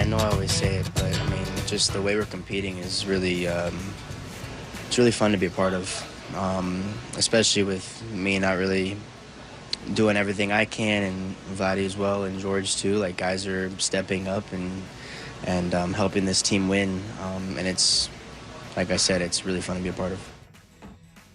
know I always say it, but I mean, just the way we're competing is really, it's really fun to be a part of, especially with me not really doing everything I can, and Vladdy as well, and George too. Like, guys are stepping up and helping this team win, and it's, like I said, it's really fun to be a part of.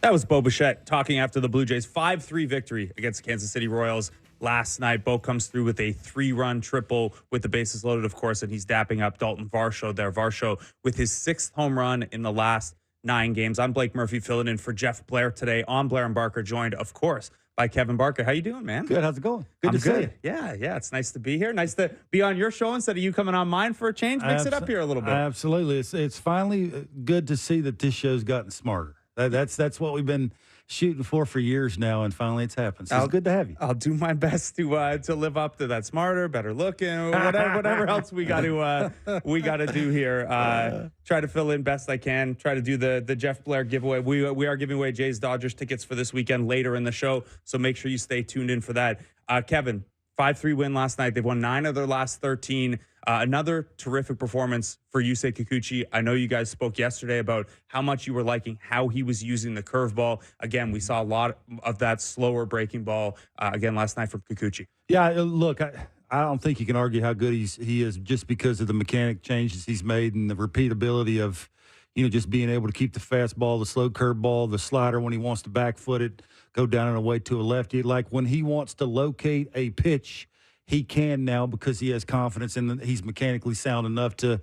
That was Bo Bichette talking after the Blue Jays' 5-3 victory against Kansas City Royals last night. Bo comes through with a 3-run triple with the bases loaded, of course, and he's dapping up Daulton Varsho there. Varsho with his 6th home run in the last 9 games. I'm Blake Murphy filling in for Jeff Blair today on Blair and Barker, joined, of course, by Kevin Barker. How you doing, man? Good. How's it going? Good I'm to see you. Yeah. It's nice to be here. Nice to be on your show instead of you coming on mine for a change. Mix it up here a little bit. Absolutely. It's finally good to see that this show's gotten smarter. That's what we've been shooting for years now, and finally it's happened. So it's good to have you. I'll do my best to live up to that. Smarter, better looking, whatever else we got to do here. Try to fill in best I can. Try to do the Jeff Blair giveaway. We are giving away Jays Dodgers tickets for this weekend later in the show, so make sure you stay tuned in for that. Kevin, 5-3 win last night. They've won 9 of their last 13. Another terrific performance for Yusei Kikuchi. I know you guys spoke yesterday about how much you were liking how he was using the curveball. Again, we saw a lot of that slower breaking ball again last night from Kikuchi. Yeah, look, I don't think you can argue how good he is just because of the mechanic changes he's made and the repeatability of, just being able to keep the fastball, the slow curveball, the slider when he wants to back foot it, go down and away to a lefty. Like when he wants to locate a pitch, he can now because he has confidence and he's mechanically sound enough to,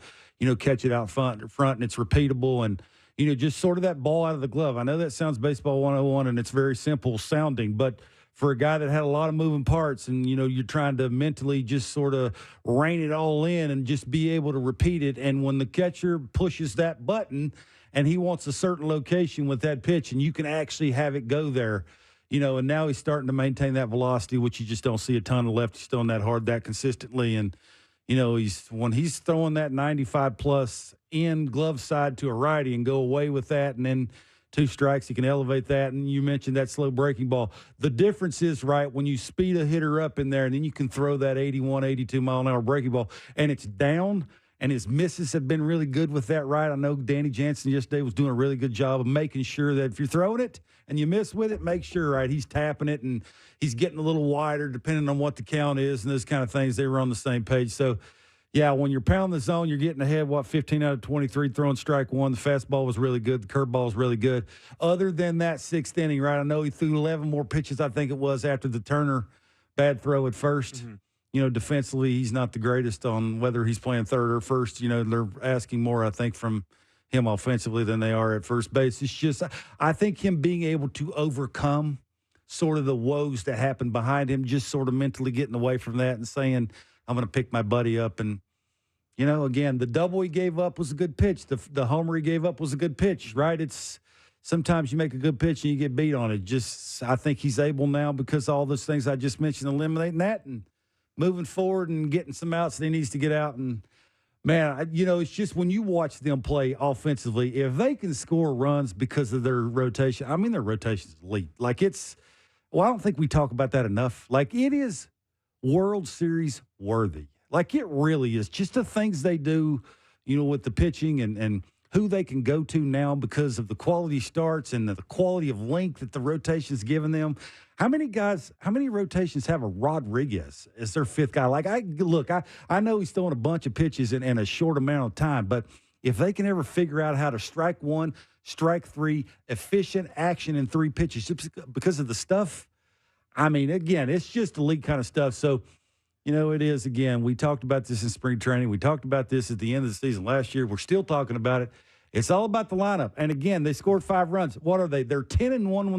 catch it out front, and it's repeatable and, just sort of that ball out of the glove. I know that sounds baseball 101 and it's very simple sounding, but for a guy that had a lot of moving parts and, you're trying to mentally just sort of rein it all in and just be able to repeat it. And when the catcher pushes that button and he wants a certain location with that pitch and you can actually have it go there, and now he's starting to maintain that velocity, which you just don't see a ton of lefties throwing that hard, that consistently. And, when he's throwing that 95-plus in glove side to a righty and go away with that, and then 2 strikes, he can elevate that. And you mentioned that slow breaking ball. The difference is, right, when you speed a hitter up in there and then you can throw that 81, 82-mile-an-hour breaking ball, and it's down, and his misses have been really good with that right. I know Danny Jansen yesterday was doing a really good job of making sure that if you're throwing it and you miss with it, make sure, right, he's tapping it and he's getting a little wider depending on what the count is and those kind of things. They were on the same page. So, yeah, when you're pounding the zone, you're getting ahead, 15 out of 23, throwing strike 1. The fastball was really good. The curveball was really good. Other than that 6th inning, right, I know he threw 11 more pitches, I think it was, after the Turner bad throw at first. Mm-hmm. Defensively, he's not the greatest on whether he's playing third or first. They're asking more, I think, from him offensively than they are at first base. It's just, I think him being able to overcome sort of the woes that happened behind him, just sort of mentally getting away from that and saying, I'm going to pick my buddy up. And, again, the double he gave up was a good pitch. The homer he gave up was a good pitch, right? It's sometimes you make a good pitch and you get beat on it. Just, I think he's able now because of all those things I just mentioned, eliminating that and moving forward and getting some outs that he needs to get out. And, man, it's just when you watch them play offensively, if they can score runs because of their rotation, their rotation is elite. Like I don't think we talk about that enough. Like it is World Series worthy. Like it really is. Just the things they do, with the pitching and who they can go to now because of the quality starts and the quality of length that the rotation's given them. How many rotations have a Rodriguez as their 5th guy? Like, I know he's throwing a bunch of pitches in a short amount of time, but if they can ever figure out how to strike 1, strike 3, efficient action in 3 pitches, just because of the stuff, again, it's just elite kind of stuff. So, it is, again, we talked about this in spring training. We talked about this at the end of the season last year. We're still talking about it. It's all about the lineup. And again, they scored 5 runs. What are they? They're 10-1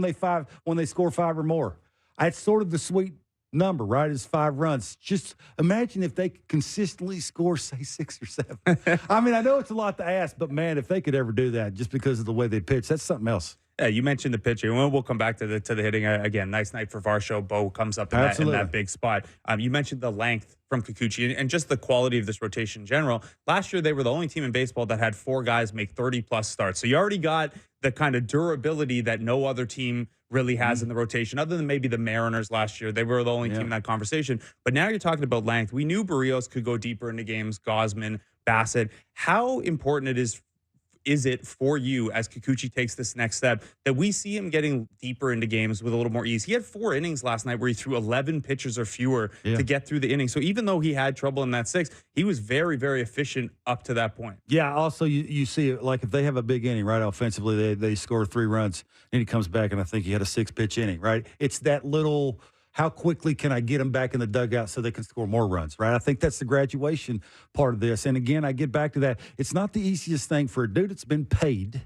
when they score 5 or more. That's sort of the sweet number, right? Is 5 runs. Just imagine if they could consistently score, say, 6 or 7. I know it's a lot to ask, but man, if they could ever do that just because of the way they pitch, that's something else. Yeah, you mentioned the pitching. We'll come back to the hitting again. Nice night for Varsho. Bo comes up in that big spot. You mentioned the length from Kurkjian and just the quality of this rotation in general. Last year, they were the only team in baseball that had 4 guys make 30-plus starts. So you already got the kind of durability that no other team really has in the rotation, other than maybe the Mariners last year. They were the only team in that conversation. But now you're talking about length. We knew Barrios could go deeper into games, Gausman, Bassett. How important is it for you as Kikuchi takes this next step that we see him getting deeper into games with a little more ease? He had 4 innings last night where he threw 11 pitches or fewer to get through the inning. So even though he had trouble in that 6, he was very, very efficient up to that point. Yeah, also you see it, like if they have a big inning, right, offensively, they score 3 runs, and he comes back, and I think he had a 6-pitch inning, right? It's that little – how quickly can I get them back in the dugout so they can score more runs, right? I think that's the graduation part of this. And, again, I get back to that. It's not the easiest thing for a dude that's been paid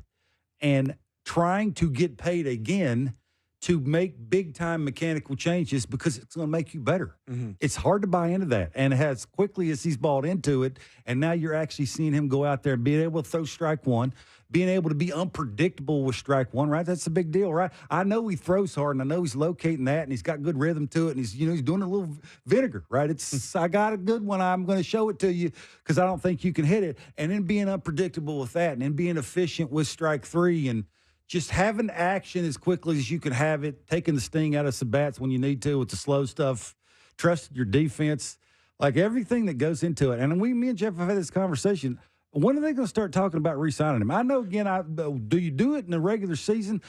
and trying to get paid again to make big-time mechanical changes because it's going to make you better. It's hard to buy into that. And as quickly as he's bought into it, and now you're actually seeing him go out there and being able to throw strike one, being able to be unpredictable with strike one, right? That's a big deal, right? I know he throws hard, and I know he's locating that, and he's got good rhythm to it, and he's doing a little vinegar, right? It's I got a good one. I'm going to show it to you because I don't think you can hit it. And then being unpredictable with that, and then being efficient with strike 3, and just having action as quickly as you can have it, taking the sting out of some bats when you need to with the slow stuff, trusting your defense, like everything that goes into it. And me and Jeff have had this conversation. When are they going to start talking about re-signing him? I know, again, do you do it in the regular season?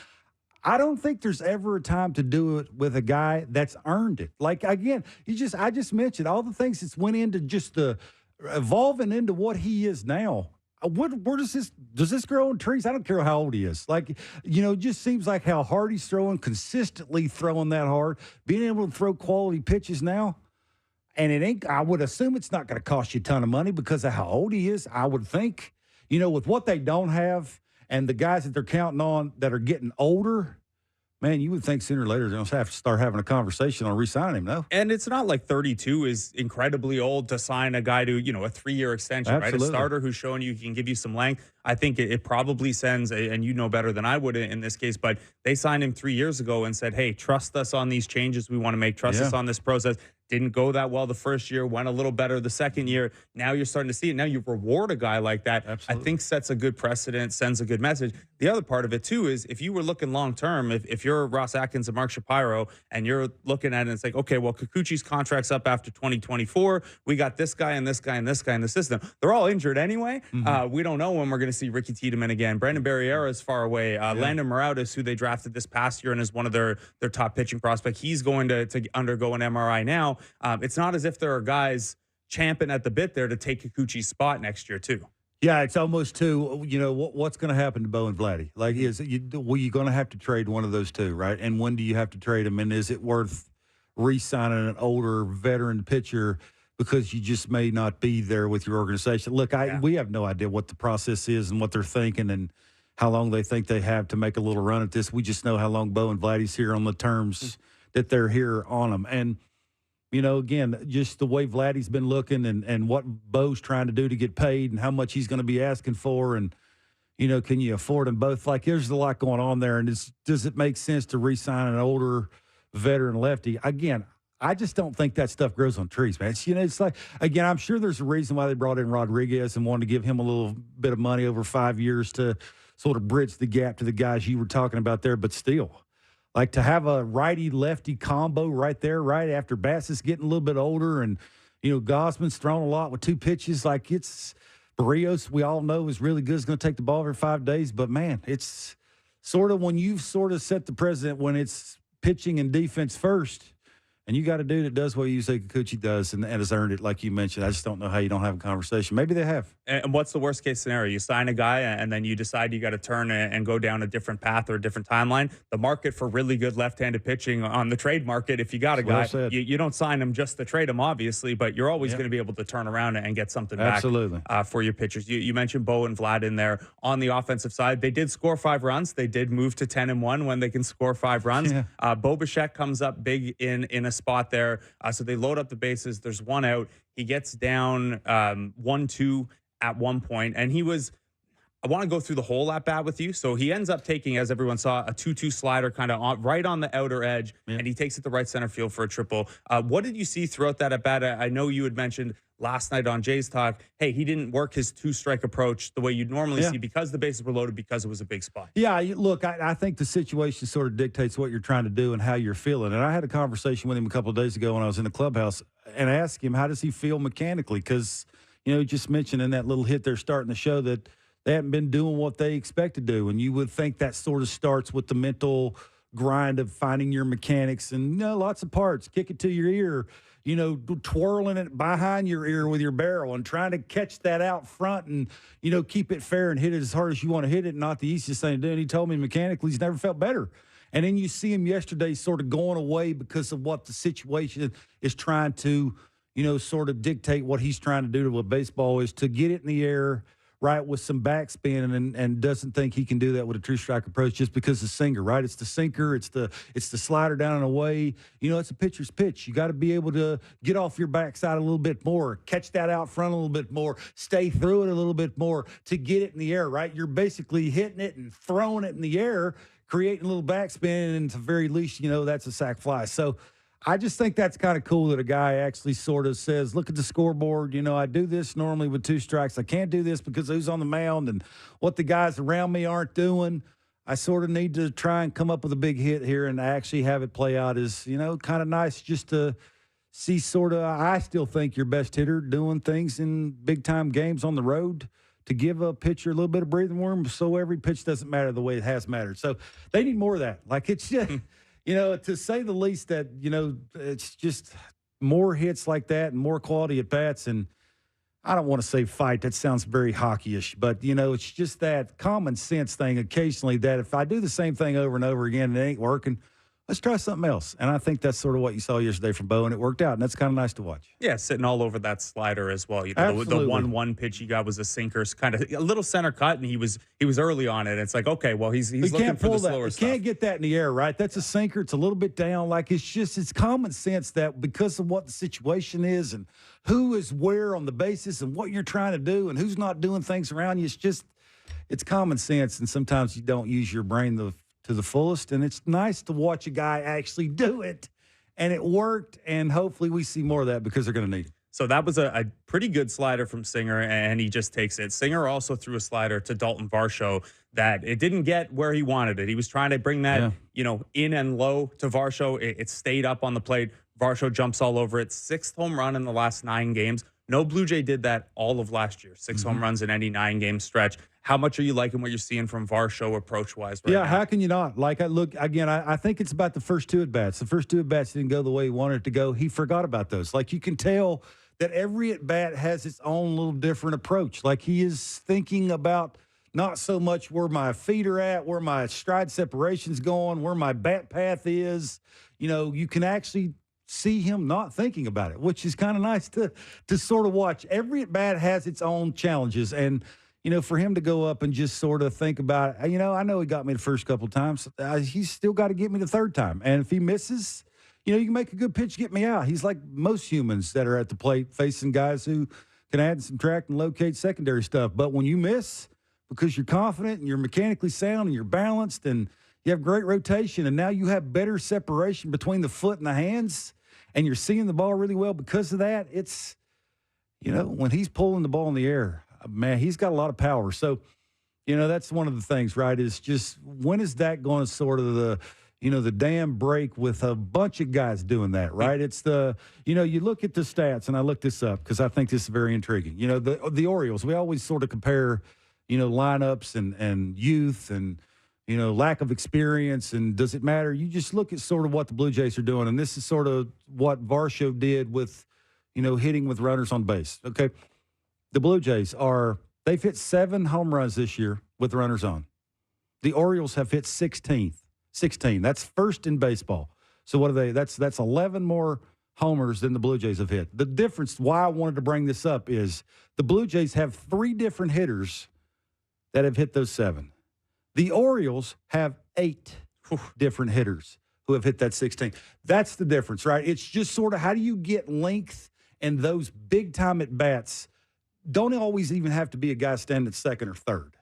I don't think there's ever a time to do it with a guy that's earned it. Like, again, I just mentioned all the things that's went into just the evolving into what he is now. Where does this grow on trees? I don't care how old he is. Like, it just seems like how hard he's throwing, consistently throwing that hard, being able to throw quality pitches now. And I would assume it's not going to cost you a ton of money because of how old he is. I would think, with what they don't have and the guys that they're counting on that are getting older, man, you would think sooner or later they're going to have to start having a conversation on re-signing him, no? And it's not like 32 is incredibly old to sign a guy to, a 3-year extension, Absolutely. right? A starter who's showing you can give you some length. I think it probably sends, and you know better than I would in this case, but they signed him 3 years ago and said, hey, trust us on these changes we want to make. Trust us on this process. Didn't go that well the first year, went a little better the second year. Now you're starting to see it. Now you reward a guy like that. Absolutely. I think sets a good precedent, sends a good message. The other part of it, too, is if you were looking long-term, if you're Ross Atkins and Mark Shapiro, and you're looking at it and it's like, okay, well, Kikuchi's contract's up after 2024. We got this guy and this guy and this guy in the system. They're all injured anyway. We don't know when we're going to see Ricky Tiedemann again. Brandon Barriera is far away. Landon Morales, who they drafted this past year and is one of their top pitching prospects, he's going to undergo an MRI now. It's not as if there are guys champing at the bit there to take Kikuchi's spot next year, too. Yeah, it's almost what's going to happen to Bo and Vladdy? Like, you're going to have to trade one of those two, right? And when do you have to trade them? And is it worth re-signing an older veteran pitcher because you just may not be there with your organization? Look, we have no idea what the process is and what they're thinking and how long they think they have to make a little run at this. We just know how long Bo and Vladdy's here on the terms that they're here on them. And again, just the way Vladdy's been looking and what Bo's trying to do to get paid and how much he's going to be asking for. And, can you afford them both? Like, there's a lot going on there. And does it make sense to re-sign an older veteran lefty? Again, I just don't think that stuff grows on trees, man. It's like, again, I'm sure there's a reason why they brought in Rodriguez and wanted to give him a little bit of money over 5 years to sort of bridge the gap to the guys you were talking about there. But still, like, to have a righty-lefty combo right there, right after Bass's getting a little bit older and, Gausman's thrown a lot with 2 pitches. Like, it's Barrios, we all know, is really good. Is going to take the ball every 5 days. But, man, it's sort of when you've sort of set the precedent when it's pitching and defense first, and you got a dude that does what you say Kikuchi does and has earned it, like you mentioned. I just don't know how you don't have a conversation. Maybe they have. And what's the worst case scenario? You sign a guy and then you decide you got to turn and go down a different path or a different timeline. The market for really good left-handed pitching on the trade market, if you got a guy, you don't sign him just to trade him, obviously, but you're always going to be able to turn around and get something back for your pitchers. You mentioned Bo and Vlad in there. On the offensive side, they did score 5 runs. They did move to 10-1 when they can score 5 runs. Bo Bichette comes up big in a spot there. So they load up the bases. There's 1 out. He gets down 1-2 at one point, and he was I want to go through the whole at bat with you. So he ends up taking, as everyone saw, a 2-2 slider kind of right on the outer edge, and he takes it to right center field for a triple. What did you see throughout that at bat? I know you had mentioned last night on Jay's Talk, hey, he didn't work his two-strike approach the way you'd normally see because the bases were loaded, because it was a big spot. Yeah, look, I think the situation sort of dictates what you're trying to do and how you're feeling. And I had a conversation with him a couple of days ago when I was in the clubhouse and asked him, how does he feel mechanically? Because, he just mentioned in that little hit there starting the show that they haven't been doing what they expect to do. And you would think that sort of starts with the mental grind of finding your mechanics and lots of parts, kick it to your ear, twirling it behind your ear with your barrel and trying to catch that out front and, keep it fair and hit it as hard as you want to hit it. Not the easiest thing to do. And he told me mechanically he's never felt better. And then you see him yesterday sort of going away because of what the situation is trying to, sort of dictate what he's trying to do to a baseball is to get it in the air, right, with some backspin, and doesn't think he can do that with a true strike approach just because the sinker, right? It's the sinker, it's the slider down and away. It's a pitcher's pitch. You got to be able to get off your backside a little bit more, catch that out front a little bit more, stay through it a little bit more to get it in the air, right? You're basically hitting it and throwing it in the air, creating a little backspin, and at the very least, that's a sac fly. So I just think that's kind of cool that a guy actually sort of says, look at the scoreboard. I do this normally with 2 strikes. I can't do this because who's on the mound and what the guys around me aren't doing. I sort of need to try and come up with a big hit here and actually have it play out is, kind of nice just to see sort of, I still think your best hitter doing things in big-time games on the road to give a pitcher a little bit of breathing room so every pitch doesn't matter the way it has mattered. So they need more of that. Like it's just – to say the least that, it's just more hits like that and more quality at bats. And I don't want to say fight. That sounds very hockey-ish. But, it's just that common sense thing occasionally that if I do the same thing over and over again and it ain't working, let's try something else. And I think that's sort of what you saw yesterday from Bo, and it worked out. And that's kind of nice to watch. Yeah, sitting all over that slider as well. The 1-1 pitch he got was a sinker, kind of a little center cut, and he was early on it. It's like, okay, well, he's looking for the slower stuff. You can't get that in the air, right? That's a sinker. It's a little bit down. Like, it's common sense that because of what the situation is and who is where on the basis and what you're trying to do and who's not doing things around you, it's common sense. And sometimes you don't use your brain to the fullest, and it's nice to watch a guy actually do it, and it worked, and hopefully we see more of that because they're going to need it. So that was a pretty good slider from Singer, and he just takes it. Singer also threw a slider to Daulton Varsho that it didn't get where he wanted it. He was trying to bring that, in and low to Varsho. It stayed up on the plate. Varsho jumps all over it. 6th home run in the last 9 games. No Blue Jay did that all of last year. 6 home runs in any 9-game stretch. How much are you liking what you're seeing from Varsho approach-wise right now? How can you not? Like, I think it's about the first 2 at-bats. The first 2 at-bats didn't go the way he wanted it to go. He forgot about those. Like, you can tell that every at-bat has its own little different approach. Like, he is thinking about not so much where my feet are at, where my stride separation's going, where my bat path is. You can actually see him not thinking about it, which is kind of nice to sort of watch. Every at-bat has its own challenges, and for him to go up and just sort of think about it, I know he got me the first couple of times. He's still got to get me the 3rd time, and if he misses, you can make a good pitch, get me out. He's like most humans that are at the plate facing guys who can add and subtract and locate secondary stuff. But when you miss because you're confident and you're mechanically sound and you're balanced and you have great rotation, and now you have better separation between the foot and the hands, and you're seeing the ball really well because of that. It's, when he's pulling the ball in the air, man, he's got a lot of power. So, that's one of the things, right, is just when is that going to sort of the dam break with a bunch of guys doing that, right? It's you look at the stats, and I looked this up because I think this is very intriguing. The Orioles, we always sort of compare, lineups and youth and, lack of experience, and does it matter? You just look at sort of what the Blue Jays are doing, and this is sort of what Varsho did with, hitting with runners on base. Okay, the Blue Jays they've hit 7 home runs this year with runners on. The Orioles have hit 16. That's first in baseball. So what are they? That's 11 more homers than the Blue Jays have hit. The difference, why I wanted to bring this up, is the Blue Jays have 3 different hitters that have hit those 7. The Orioles have 8 different hitters who have hit that 16. That's the difference, right? It's just sort of how do you get length and those big-time at-bats. Don't always even have to be a guy standing at second or third.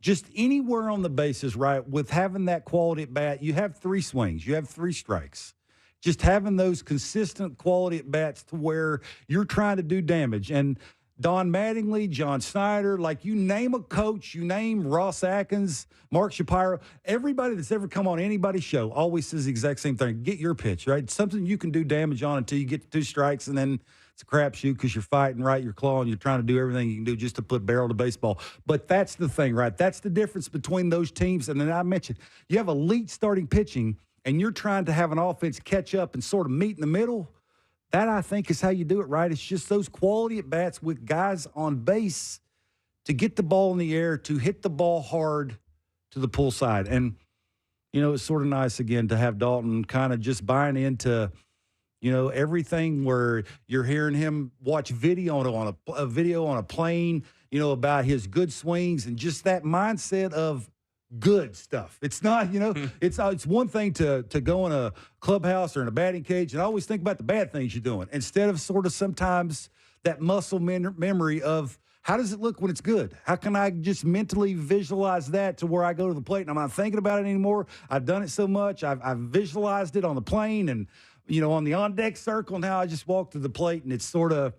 just anywhere on the bases, right, with having that quality at bat, you have 3 swings, you have 3 strikes. Just having those consistent quality at bats to where you're trying to do damage. And Don Mattingly, John Snyder, like you name a coach, you name Ross Atkins, Mark Shapiro, everybody that's ever come on anybody's show always says the exact same thing. Get your pitch, right? Something you can do damage on until you get to 2 strikes, and then it's a crapshoot because you're fighting, right? You're clawing, you're trying to do everything you can do just to put barrel to baseball. But that's the thing, right? That's the difference between those teams. And then I mentioned you have elite starting pitching, and you're trying to have an offense catch up and sort of meet in the middle. That, I think, is how you do it, right? It's just those quality at-bats with guys on base to get the ball in the air, to hit the ball hard to the pull side. And, you know, it's sort of nice, again, to have Daulton kind of just buying into, you know, everything where you're hearing him watch video on a video on a plane, you know, about his good swings and just that mindset of good stuff. It's not, you know, it's one thing to go in a clubhouse or in a batting cage and always think about the bad things you're doing instead of sort of sometimes that muscle memory of how does it look when it's good? How can I just mentally visualize that to where I go to the plate and I'm not thinking about it anymore? I've done it so much. I've visualized it on the plane and, you know, on the on-deck circle, and how I just walk to the plate, and it's sort of,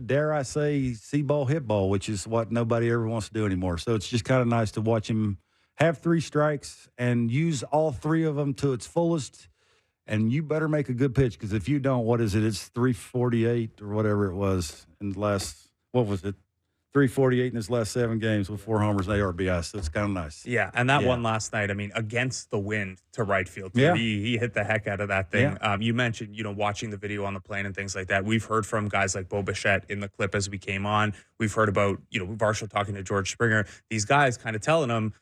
dare I say, see ball, hit ball, which is what nobody ever wants to do anymore. So it's just kind of nice to watch him have 3 strikes and use all 3 of them to its fullest. And you better make a good pitch, because if you don't, what is it? It's 348 or whatever it was in the last, what was it? 348 in his last 7 games with 4 homers and 8 RBIs. So it's kind of nice. Yeah, and that one last night, I mean, against the wind to right field. Yeah. He hit the heck out of that thing. Yeah. You mentioned, you know, watching the video on the plane and things like that. We've heard from guys like Bo Bichette in the clip as we came on. We've heard about, you know, Varsho talking to George Springer. These guys kind of telling him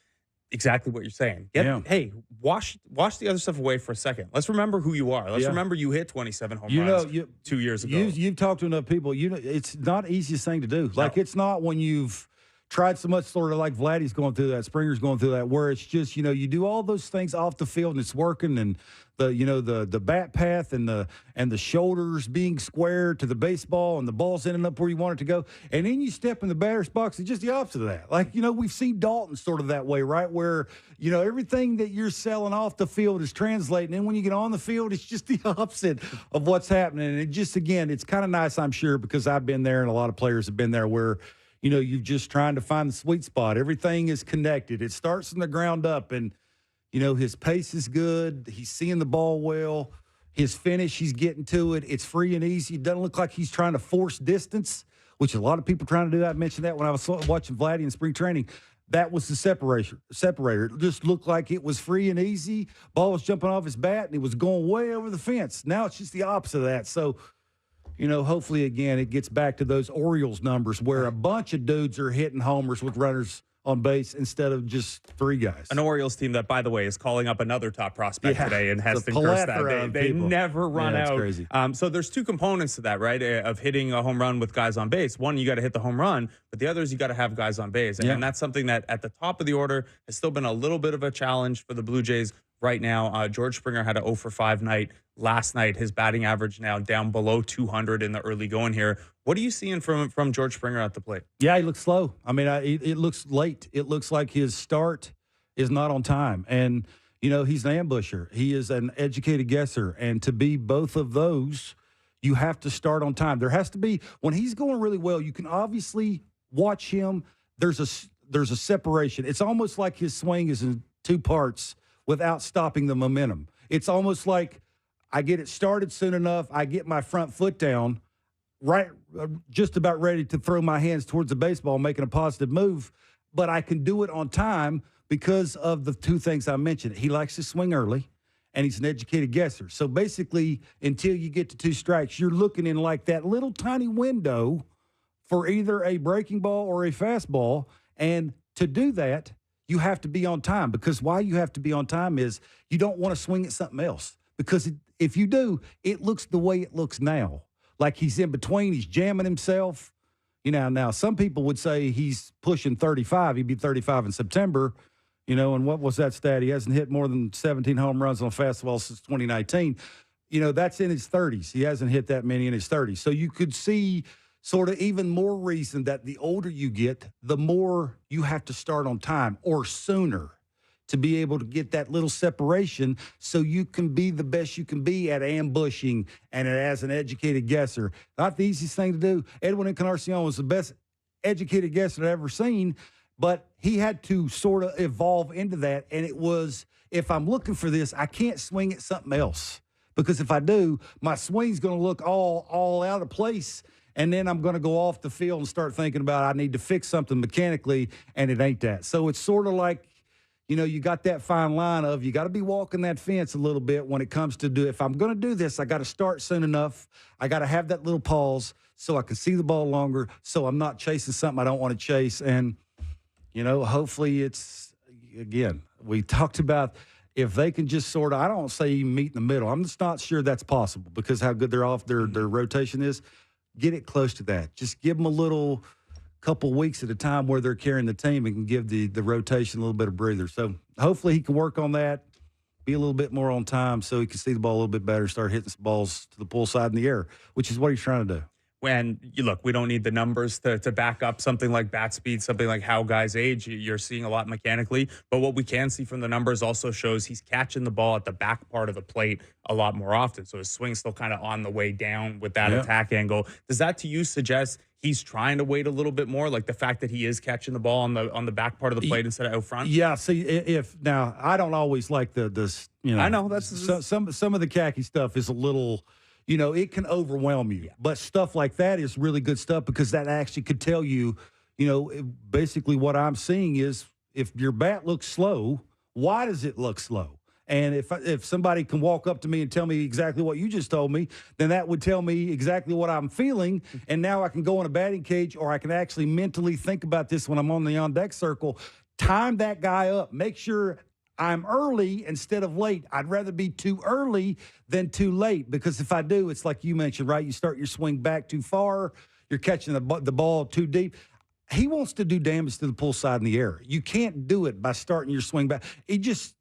exactly what you're saying. Hey, wash the other stuff away for a second. Let's remember who you are. Let's remember you hit 27 home runs 2 years ago. You've talked to enough people. You know, it's not the easiest thing to do. Like, it's not when you've tried so much, sort of like Vladdy's going through that, Springer's going through that, where it's just, you know, you do all those things off the field and it's working, and the, you know, the bat path and the shoulders being square to the baseball and the ball's ending up where you want it to go. And then you step in the batter's box, it's just the opposite of that. Like, you know, we've seen Daulton sort of that way, right? Where, you know, everything that you're selling off the field is translating. And when you get on the field, it's just the opposite of what's happening. And it just, again, it's kind of nice, I'm sure, because I've been there and a lot of players have been there, where, you know, you're just trying to find the sweet spot. Everything is connected. It starts from the ground up, and, you know, his pace is good. He's seeing the ball well. His finish, he's getting to it. It's free and easy. It doesn't look like he's trying to force distance, which a lot of people trying to do. I mentioned that when I was watching Vladdy in spring training. That was the separator. It just looked like it was free and easy. Ball was jumping off his bat, and it was going way over the fence. Now it's just the opposite of that. So, you know, hopefully, again, it gets back to those Orioles numbers where a bunch of dudes are hitting homers with runners on base instead of just 3 guys. An Orioles team that, by the way, is calling up another top prospect today in Heston Kjerstad. They never run out. Crazy. So there's 2 components to that, right, of hitting a home run with guys on base. One, you got to hit the home run, but the other is you got to have guys on base. And that's something that at the top of the order has still been a little bit of a challenge for the Blue Jays right now. George Springer had an 0 for 5 night last night. His batting average now down below 200 in the early going here. What are you seeing from George Springer at the plate? Yeah, he looks slow. I mean, it looks late. It looks like his start is not on time. And, you know, he's an ambusher. He is an educated guesser. And to be both of those, you have to start on time. There has to be, when he's going really well, you can obviously watch him. There's a separation. It's almost like his swing is in 2 parts without stopping the momentum. It's almost like I get it started soon enough, I get my front foot down, right, just about ready to throw my hands towards the baseball, making a positive move, but I can do it on time because of the 2 things I mentioned. He likes to swing early, and he's an educated guesser. So basically, until you get to 2 strikes, you're looking in like that little tiny window for either a breaking ball or a fastball, and to do that, you have to be on time, because why you have to be on time is you don't want to swing at something else, because if you do, it looks the way it looks now. Like he's in between, he's jamming himself. You know, now some people would say he's pushing 35. He'd be 35 in September. You know, and what was that stat? He hasn't hit more than 17 home runs on a fastball since 2019. You know, that's in his 30s. He hasn't hit that many in his 30s. So you could see sort of even more reason that the older you get, the more you have to start on time or sooner to be able to get that little separation so you can be the best you can be at ambushing and as an educated guesser. Not the easiest thing to do. Edwin Encarnacion was the best educated guesser I've ever seen, but he had to sort of evolve into that. And it was, if I'm looking for this, I can't swing at something else. Because if I do, my swing's going to look all out of place. And then I'm going to go off the field and start thinking about I need to fix something mechanically, and it ain't that. So it's sort of like, you know, you got that fine line of you got to be walking that fence a little bit when it comes to if I'm going to do this, I got to start soon enough. I got to have that little pause so I can see the ball longer, so I'm not chasing something I don't want to chase. And, you know, hopefully it's, again, we talked about if they can just sort of, I don't say meet in the middle. I'm just not sure that's possible because how good their rotation is. Get it close to that. Just give them a little couple weeks at a time where they're carrying the team and can give the rotation a little bit of breather. So hopefully he can work on that, be a little bit more on time so he can see the ball a little bit better, start hitting some balls to the pull side in the air, which is what he's trying to do. When you look, we don't need the numbers to back up something like bat speed, something like how guys age. You're seeing a lot mechanically, but what we can see from the numbers also shows he's catching the ball at the back part of the plate a lot more often. So his swing's still kind of on the way down with that attack angle. Does that to you suggest he's trying to wait a little bit more, like the fact that he is catching the ball on the back part of the plate instead of out front? Yeah. See, if now I don't always like the you know, I know that's some of the khaki stuff is a little. You know, it can overwhelm you. Yeah. But stuff like that is really good stuff because that actually could tell you, you know, basically what I'm seeing is if your bat looks slow, why does it look slow? And if somebody can walk up to me and tell me exactly what you just told me, then that would tell me exactly what I'm feeling. And now I can go in a batting cage or I can actually mentally think about this when I'm on the on-deck circle, time that guy up, make sure I'm early instead of late. I'd rather be too early than too late because if I do, it's like you mentioned, right? You start your swing back too far. You're catching the ball too deep. He wants to do damage to the pull side in the air. You can't do it by starting your swing back. It just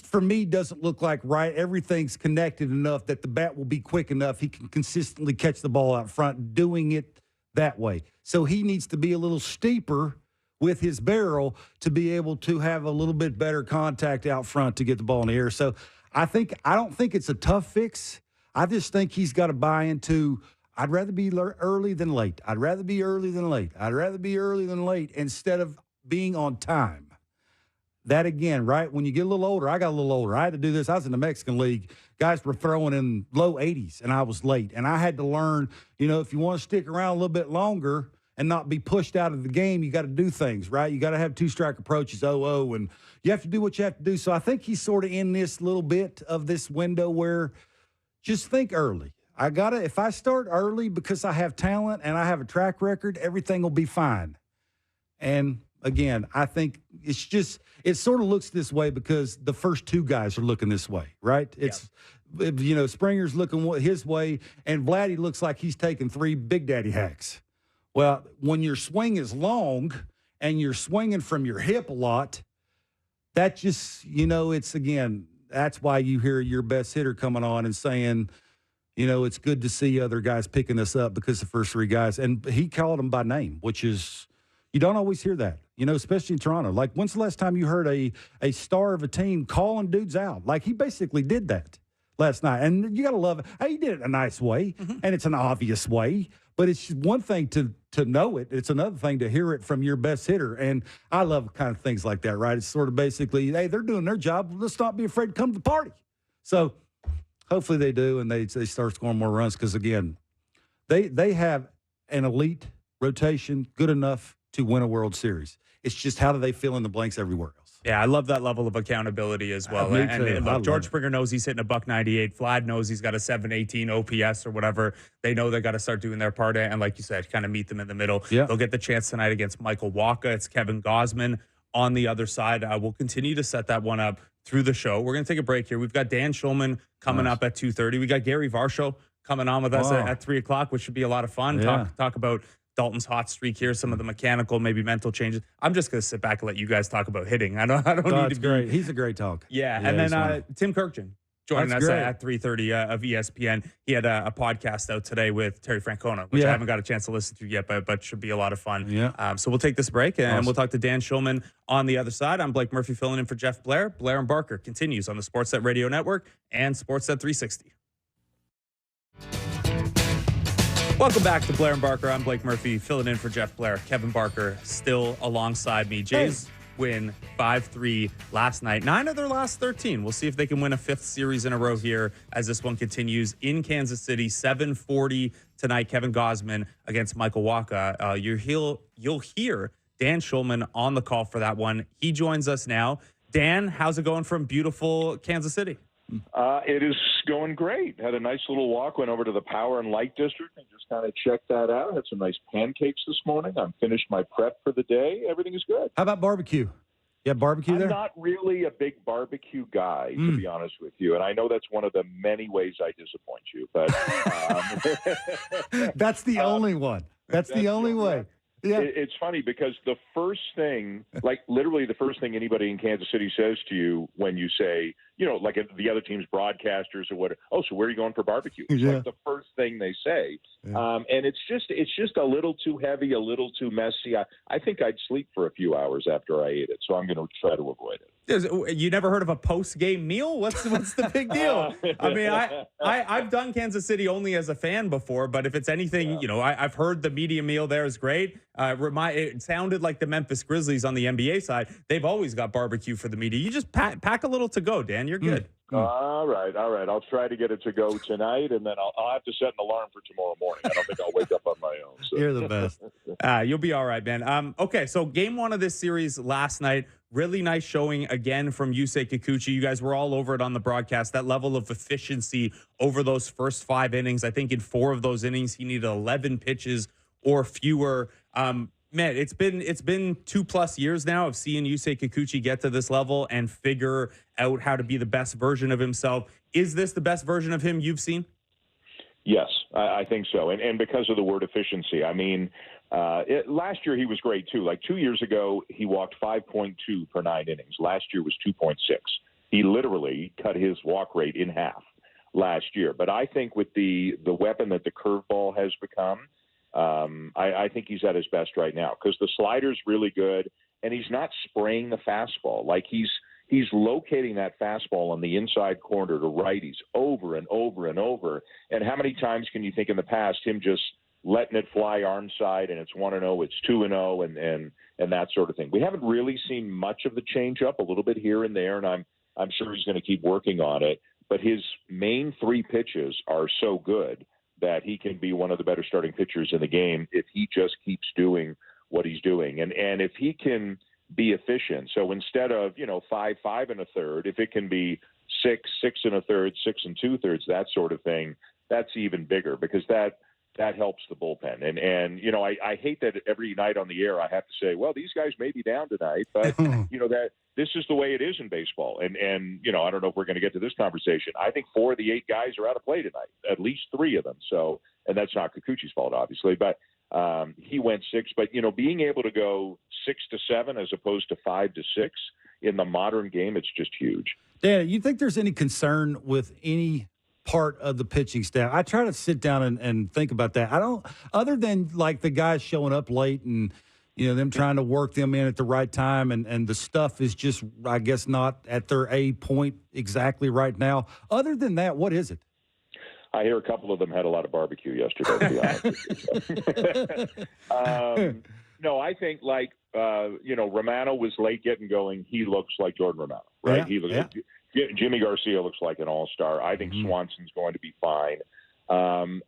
for me doesn't look like right. Everything's connected enough that the bat will be quick enough. He can consistently catch the ball out front doing it that way. So he needs to be a little steeper with his barrel to be able to have a little bit better contact out front to get the ball in the air. So I don't think it's a tough fix. I just think he's got to buy into, I'd rather be early than late. I'd rather be early than late. I'd rather be early than late instead of being on time. That again, right? When you get a little older, I got a little older. I had to do this. I was in the Mexican League. Guys were throwing in low 80s, and I was late. And I had to learn, you know, if you want to stick around a little bit longer and not be pushed out of the game, you got to do things, right? You got to have two-strike approaches, 0-0, and you have to do what you have to do. So I think he's sort of in this little bit of this window where just think early. If I start early because I have talent and I have a track record, everything will be fine. And again, I think it sort of looks this way because the first two guys are looking this way, right? You know, Springer's looking his way, and Vladdy looks like he's taking 3 Big Daddy hacks. Well, when your swing is long and you're swinging from your hip a lot, that just, you know, that's why you hear your best hitter coming on and saying, you know, it's good to see other guys picking us up because the first 3 guys, and he called them by name, which is, you don't always hear that, you know, especially in Toronto. Like, when's the last time you heard a star of a team calling dudes out? Like, he basically did that last night. And you got to love it. He did it in a nice way, and it's an obvious way. But it's one thing to know it. It's another thing to hear it from your best hitter. And I love kind of things like that, right? It's sort of basically, hey, they're doing their job. Let's not be afraid to come to the party. So hopefully they do, and they start scoring more runs because, again, they have an elite rotation good enough to win a World Series. It's just how do they fill in the blanks everywhere else? Yeah, I love that level of accountability as well. And look, George Springer knows he's hitting a .198. Vlad knows he's got a .718 OPS or whatever. They know they got to start doing their part. And like you said, kind of meet them in the middle. Yeah. They'll get the chance tonight against Michael Wacha. It's Kevin Gausman on the other side. We'll continue to set that one up through the show. We're going to take a break here. We've got Dan Shulman coming up at 2:30. We got Gary Varsho coming on with us at 3 o'clock, which should be a lot of fun. Yeah. Talk about Daulton's hot streak here, some of the mechanical, maybe mental changes. I'm just going to sit back and let you guys talk about hitting. I don't need to be great. He's a great talk. Yeah, and then Tim Kurkjian joining That's us great. at 3:30 of ESPN. He had a podcast out today with Terry Francona, which I haven't got a chance to listen to yet, but should be a lot of fun. Yeah. So we'll take this break, and we'll talk to Dan Shulman on the other side. I'm Blake Murphy filling in for Jeff Blair. Blair and Barker continues on the Sportsnet Radio Network and Sportsnet 360. Welcome back to Blair and Barker. I'm Blake Murphy filling in for Jeff Blair. Kevin Barker still alongside me. Jays win 5-3 last night. 9 of their last 13. We'll see if they can win a 5th series in a row here as this one continues in Kansas City. 7:40 tonight. Kevin Gausman against Michael Wacha. You'll hear Dan Shulman on the call for that one. He joins us now. Dan, how's it going from beautiful Kansas City? It is going great. Had a nice little walk. Went over to the Power and Light District and just kind of checked that out. Had some nice pancakes this morning. I'm finished my prep for the day. Everything is good. How about barbecue? You have barbecue there? I'm not really a big barbecue guy, to be honest with you. And I know that's one of the many ways I disappoint you. But that's the only one. That's the only way. Yeah. It's funny because the first thing, like literally the first thing anybody in Kansas City says to you when you say, like the other team's broadcasters or what, oh, so where are you going for barbecue? It's like the first thing they say. Yeah. And it's just a little too heavy, a little too messy. I think I'd sleep for a few hours after I ate it, so I'm going to try to avoid it. You never heard of a post-game meal? What's the big deal? I mean, I've done Kansas City only as a fan before, but if it's anything, I've heard the media meal there is great. It sounded like the Memphis Grizzlies on the NBA side. They've always got barbecue for the media. You just pack a little to go, Dan. You're good. All right. I'll try to get it to go tonight, and then I'll have to set an alarm for tomorrow morning. I don't think I'll wake up on my own. So. You're the best. You'll be all right, man. Okay, so game 1 of this series last night, really nice showing again from Yusei Kikuchi. You guys were all over it on the broadcast. That level of efficiency over those first 5 innings. I think in 4 of those innings, he needed 11 pitches or fewer. Man, it's been 2+ years now of seeing Yusei Kikuchi get to this level and figure out how to be the best version of himself. Is this the best version of him you've seen? Yes, I think so. And because of the word efficiency, I mean, last year he was great too. Like 2 years ago, he walked 5.2 per 9 innings. Last year was 2.6. He literally cut his walk rate in half last year. But I think with the weapon that the curveball has become, I think he's at his best right now because the slider's really good and he's not spraying the fastball. Like he's locating that fastball on the inside corner to righties over and over and over. And how many times can you think in the past him just letting it fly arm side and it's 1-0, it's 2-0 and that sort of thing. We haven't really seen much of the changeup, a little bit here and there, and I'm sure he's going to keep working on it. But his main 3 pitches are so good that he can be one of the better starting pitchers in the game if he just keeps doing what he's doing. And if he can be efficient, so instead of, 5 1/3, if it can be 6 1/3, 6 2/3, that sort of thing, that's even bigger because that helps the bullpen. And I hate that every night on the air I have to say, well, these guys may be down tonight, but that this is the way it is in baseball. And I don't know if we're going to get to this conversation. I think 4 of the 8 guys are out of play tonight, at least 3 of them. So, and that's not Kikuchi's fault, obviously, but he went 6. But, being able to go 6 to 7 as opposed to 5 to 6 in the modern game, it's just huge. Dan, you think there's any concern with any part of the pitching staff? I try to sit down and think about that. I don't, other than like the guys showing up late and, them trying to work them in at the right time and the stuff is just, I guess, not at their A point exactly right now. Other than that, what is it? I hear a couple of them had a lot of barbecue yesterday, to be honest with you. No, I think Romano was late getting going. He looks like Jordan Romano, right? Jimmy Garcia looks like an all-star. I think Swanson's going to be fine. If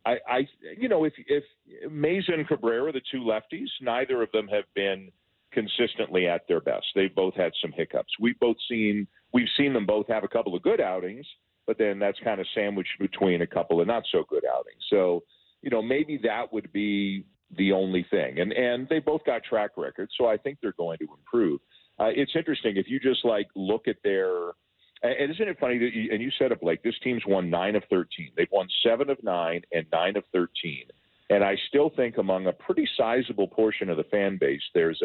Meza and Cabrera, the 2 lefties, neither of them have been consistently at their best. They've both had some hiccups. We've seen them both have a couple of good outings, but then that's kind of sandwiched between a couple of not so good outings. So, maybe that would be the only thing. And they both got track records, so I think they're going to improve. It's interesting if you just look at their. And isn't it funny that you said it, Blake, this team's won 9 of 13. They've won 7 of 9 and 9 of 13. And I still think among a pretty sizable portion of the fan base, there's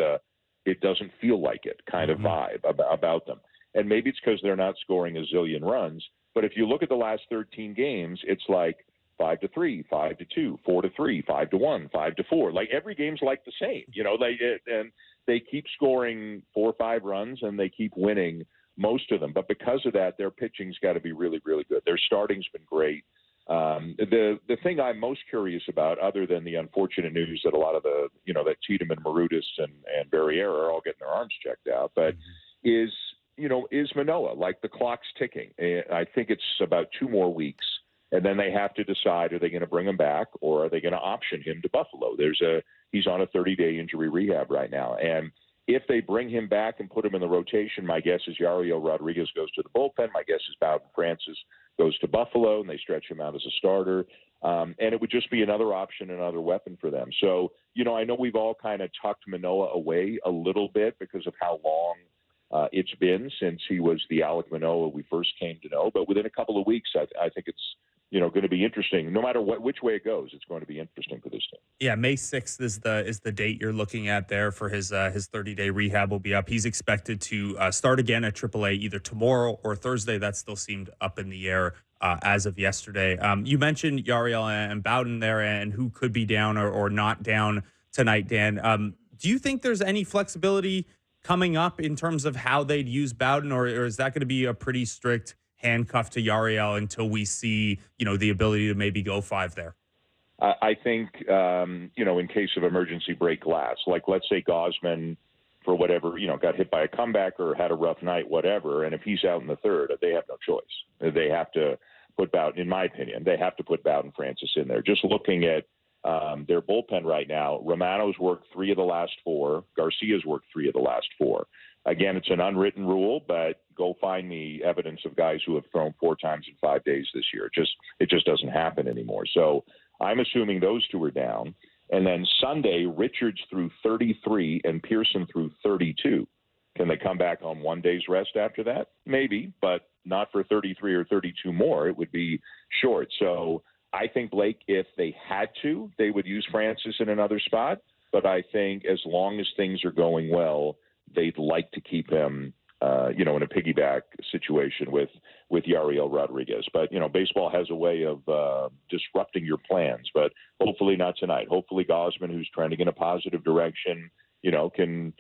it doesn't feel like it kind of vibe about them. And maybe it's because they're not scoring a zillion runs, But if you look at the last 13 games, it's like 5-3, 5-2, 4-3, 5-1, 5-4. Like every game's like the same, and they keep scoring 4 or 5 runs and they keep winning most of them. But because of that, their pitching's got to be really, really good. Their starting's been great. The thing I'm most curious about, other than the unfortunate news that a lot of that Tiedemann, Marutis, and Barriere are all getting their arms checked out, but is Manoah. Like the clock's ticking. I think it's about 2 more weeks, and then they have to decide, are they going to bring him back or are they going to option him to Buffalo? He's on a 30-day injury rehab right now, and if they bring him back and put him in the rotation, my guess is Yariel Rodriguez goes to the bullpen. My guess is Bowden Francis goes to Buffalo, and they stretch him out as a starter. And it would just be another option, another weapon for them. So, I know we've all kind of tucked Manoah away a little bit because of how long it's been since he was the Alek Manoah we first came to know. But within a couple of weeks, I think it's going to be interesting. No matter which way it goes, it's going to be interesting for this team. Yeah, May 6th is the date you're looking at there for his 30-day rehab will be up. He's expected to start again at AAA either tomorrow or Thursday. That still seemed up in the air as of yesterday. You mentioned Yariel and Bowden there and who could be down or not down tonight, Dan. Do you think there's any flexibility coming up in terms of how they'd use Bowden, or is that going to be a pretty strict handcuff to Yariel until we see, the ability to maybe go 5 there? I think, in case of emergency break glass, like let's say Gausman, for whatever, got hit by a comeback or had a rough night, whatever, and if he's out in the 3rd, they have no choice. They have to put Bowden, in my opinion, they have to put Bowden Francis in there. Just looking at their bullpen right now, Romano's worked 3 of the last 4. Garcia's worked 3 of the last 4. Again, it's an unwritten rule, but go find me evidence of guys who have thrown 4 times in 5 days this year. It just doesn't happen anymore. So I'm assuming those 2 are down. And then Sunday, Richards threw 33 and Pearson threw 32. Can they come back on 1 day's rest after that? Maybe, but not for 33 or 32 more. It would be short. So I think, Blake, if they had to, they would use Francis in another spot. But I think as long as things are going well, they'd like to keep him, in a piggyback situation with Yariel Rodriguez. But, baseball has a way of disrupting your plans, but hopefully not tonight. Hopefully Gausman, who's trending in a positive direction, can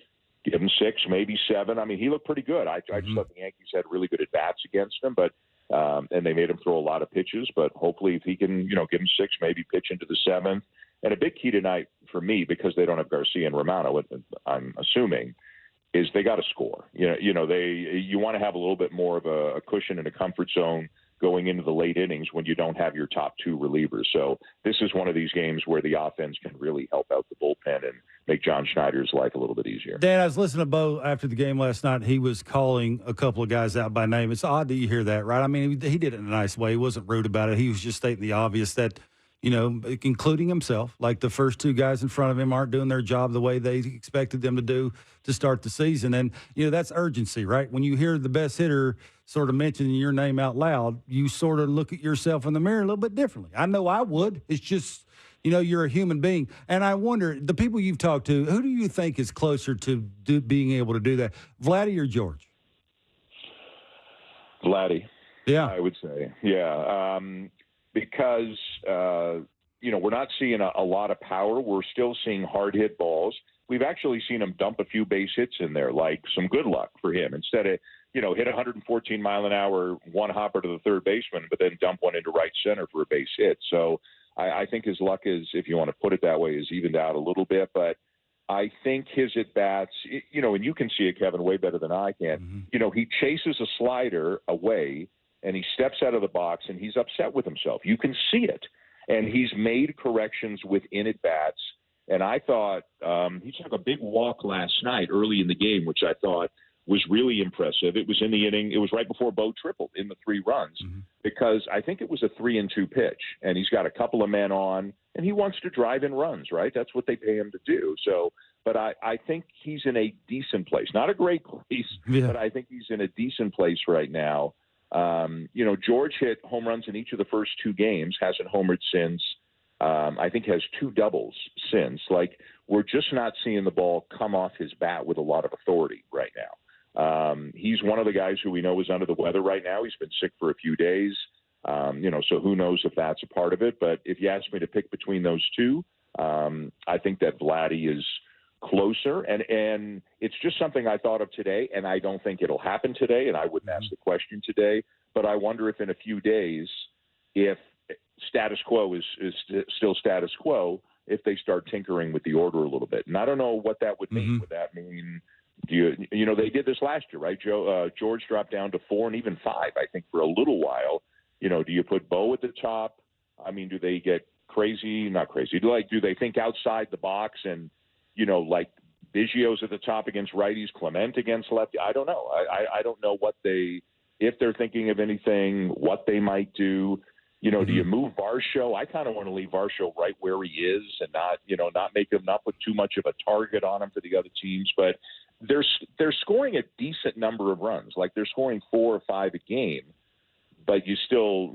give him 6, maybe 7. I mean, he looked pretty good. I just thought the Yankees had really good at-bats against him, but and they made him throw a lot of pitches. But hopefully if he can, give him 6, maybe pitch into the 7th. And a big key tonight for me, because they don't have Garcia and Romano, I'm assuming, is they got to score. You want to have a little bit more of a cushion and a comfort zone going into the late innings when you don't have your top 2 relievers. So this is one of these games where the offense can really help out the bullpen and make John Schneider's life a little bit easier. Dan, I was listening to Bo after the game last night. He was calling a couple of guys out by name. It's odd that you hear that, right? I mean, he did it in a nice way. He wasn't rude about it. He was just stating the obvious that, including himself, like the first 2 guys in front of him aren't doing their job the way they expected them to do to start the season. And, that's urgency, right? When you hear the best hitter sort of mentioning your name out loud, you sort of look at yourself in the mirror a little bit differently. I know I would. It's just, you're a human being. And I wonder, the people you've talked to, who do you think is closer to being able to do that, Vladdy or George? Vladdy. Yeah. I would say. Yeah. Because, we're not seeing a lot of power. We're still seeing hard hit balls. We've actually seen him dump a few base hits in there, like some good luck for him. Instead of, hit 114 mile an hour, one hopper to the third baseman, but then dump one into right center for a base hit. So I think his luck is, if you want to put it that way, is evened out a little bit. But I think his at-bats, and you can see it, Kevin, way better than I can. He chases a slider away, and he steps out of the box, and he's upset with himself. You can see it. And he's made corrections within at-bats. And I thought he took a big walk last night early in the game, which I thought was really impressive. It was in the inning. It was right before Bo tripled in the 3 runs because I think it was a 3-2 pitch. And he's got a couple of men on, and he wants to drive in runs, right? That's what they pay him to do. So, but I think he's in a decent place. Not a great place, but I think he's in a decent place right now. George hit home runs in each of the first 2 games, hasn't homered since. I think has 2 doubles since. Like, we're just not seeing the ball come off his bat with a lot of authority right now. He's one of the guys who we know is under the weather right now. He's been sick for a few days. So who knows if that's a part of it. But if you ask me to pick between those two, I think that Vladdy is closer. And it's just something I thought of today, and I don't think it'll happen today, and I wouldn't ask the question today. But I wonder if in a few days, if status quo is still status quo, if they start tinkering with the order a little bit. And I don't know what that would mean. Would that mean they did this last year, right? George dropped down to 4 and even 5, I think, for a little while. Do you put Bo at the top? I mean, do they get crazy? Not crazy. Do they think outside the box and, like Biggio's at the top against righties, Clement against lefty? I don't know. I don't know if they're thinking of anything, what they might do. Do you move Varsho? I kind of want to leave Varsho right where he is and not put too much of a target on him for the other teams. But they're scoring a decent number of runs. Like they're scoring 4 or 5 a game. But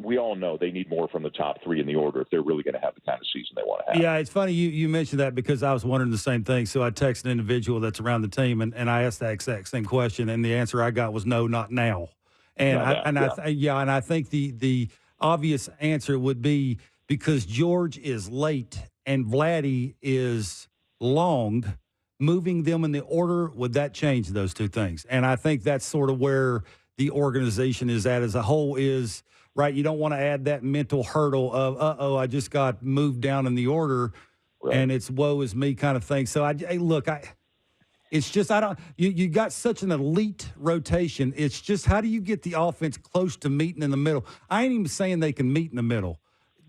we all know they need more from the top 3 in the order if they're really going to have the kind of season they want to have. Yeah, it's funny you mentioned that because I was wondering the same thing. So I texted an individual that's around the team, and I asked that exact same question, and the answer I got was no, not now. And I think the obvious answer would be because George is late and Vladdy is long. Moving them in the order, would that change those two things? And I think that's sort of where the organization is at as a whole is, right, you don't want to add that mental hurdle of, I just got moved down in the order, right, and it's woe is me kind of thing. So, it's just you got such an elite rotation. It's just how do you get the offense close to meeting in the middle? I ain't even saying they can meet in the middle.